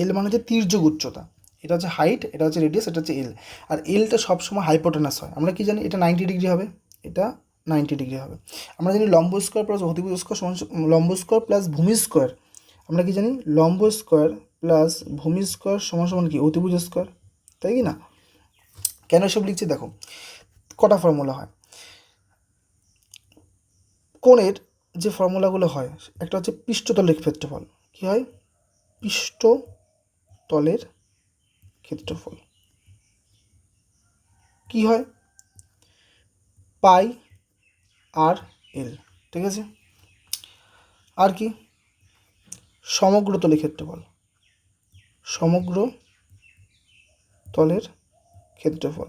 এল মানে হচ্ছে তির্যক উচ্চতা। এটা হচ্ছে হাইট, এটা হচ্ছে রেডিয়াস, এটা হচ্ছে এল। আর এলটা সবসময় হাইপোটেনাস হয়। আমরা কি জানি? এটা 90 ডিগ্রি হবে, এটা 90 ডিগ্রি হবে। আমরা জানি লম্ব স্কোয়ার প্লাস অতিভুজ স্কোয়ার সমান, লম্ব স্কোয়ার প্লাস ভূমি স্কোয়ার, আমরা কি জানি? লম্ব স্কোয়ার প্লাস ভূমি স্কোয়ার সমান সমান কি? অতিভুজ স্কোয়ার, তাই কি না? কেন এসব লিখছি দেখো, কটা ফর্মুলা হয় কোণের। যে ফর্মুলাগুলো হয়, একটা হচ্ছে পৃষ্ঠতলের ক্ষেত্রফল। কী হয়? পৃষ্ঠতলের ক্ষেত্রফল। কি হয়? π/r/l, ঠিক আছে। আর কি? সমগ্র তলের ক্ষেত্রফল, সমগ্র তলের ক্ষেত্রফল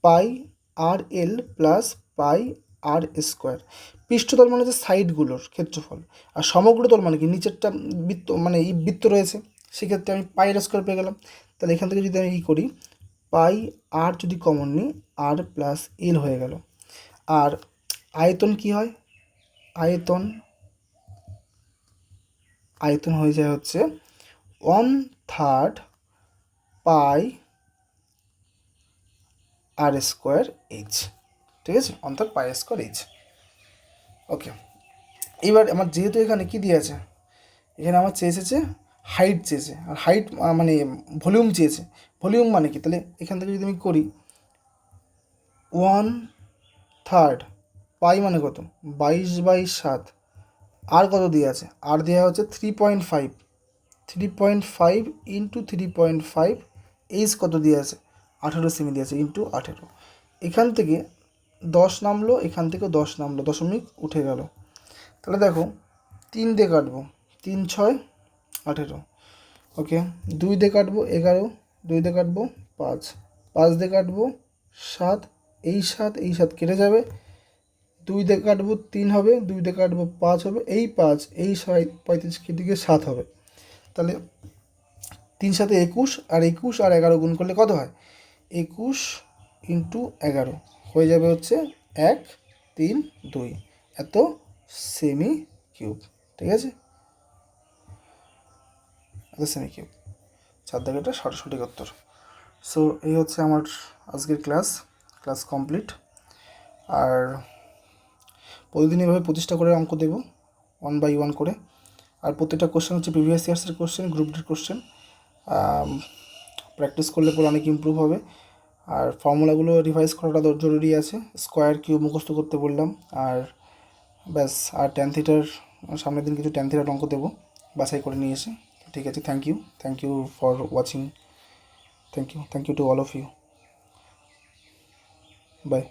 π/r/l প্লাস π/r²। পৃষ্ঠতল মানে হচ্ছে সাইডগুলোর ক্ষেত্রফল, আর সমগ্র তল মানে কি? নিচেরটা বৃত্ত, মানে এই বৃত্ত রয়েছে, সেক্ষেত্রে আমি π/r² পেয়ে গেলাম। তাহলে এখান থেকে যদি আমি কী করি, π/r যদি কমন নিই, r প্লাস l হয়ে গেল। আর আয়তন কি হয়? আয়তন হয়ে যায় হচ্ছে 1/3 πr²h, ঠিক আছে, 1/3 πr²h। ওকে, এবার আমার যেহেতু এখানে কি দিয়ে আছে, এখানে আমার চেয়ে এসেছে হাইট চেয়েছে, আর হাইট মানে ভলিউম চেয়েছে। ভলিউম মানে কি, তাহলে এখান থেকে যদি আমি করি 1/3 পাই মানে কত, 22/7। আর কত দিয়ে আছে, আর দেওয়া হচ্ছে 3.5, 3.5 ইন্টু 3.5, এইচ কত দিয়ে আছে 18 সেমি দিয়ে আছে, ইন্টু 18। এখান থেকে 10 নামলো, এখান থেকে 10 নামলো, দশমিক উঠে গেল। তাহলে দেখো 3 দিয়ে কাটবো, 3 6 18। ওকে, 2 দিয়ে কাটবো 11, 2 দিয়ে কাটবো 5, 5 দিয়ে কাটবো 7, এই 7 এই 7 কেটে যাবে, 2 দিয়ে কাটবো 3 হবে, 2 দিয়ে কাটবো 5 হবে, এই 5 এই 35 কেটে গিয়ে 7 হবে। তাহলে 3 7 21, আর 21 আর 11 গুণ করলে কত হয়, 21 ইন্টু 11 হয়ে যাবে হচ্ছে 1 3 2, এত সেমি কিউব। ঠিক আছে, এত সেমি কিউব, 4 দাগেরটা সঠিক উত্তর। সো এই হচ্ছে আমার আজকের ক্লাস কমপ্লিট। আর প্রতিদিন এভাবে 25টা করে অঙ্ক দেব, 1 বাই 1 করে। আর প্রত্যেকটা কোশ্চেন হচ্ছে প্রিভিয়াস ইয়ার্সের কোশ্চেন, গ্রুপ ডির কোশ্চেন। প্র্যাকটিস করলে পরে অনেক ইমপ্রুভ হবে। আর ফর্মুলাগুলো রিভাইজ করাটা জরুরি আছে। স্কোয়ার কিউব মুখস্থ করতে বললাম। আর ব্যাস, আর ট্যান থিটার সামনের দিন কিছু ট্যান থিটার অঙ্ক দেবো, বাছাই করে নিয়ে এসে। ঠিক আছে, thank you for watching, thank you to all of you, by.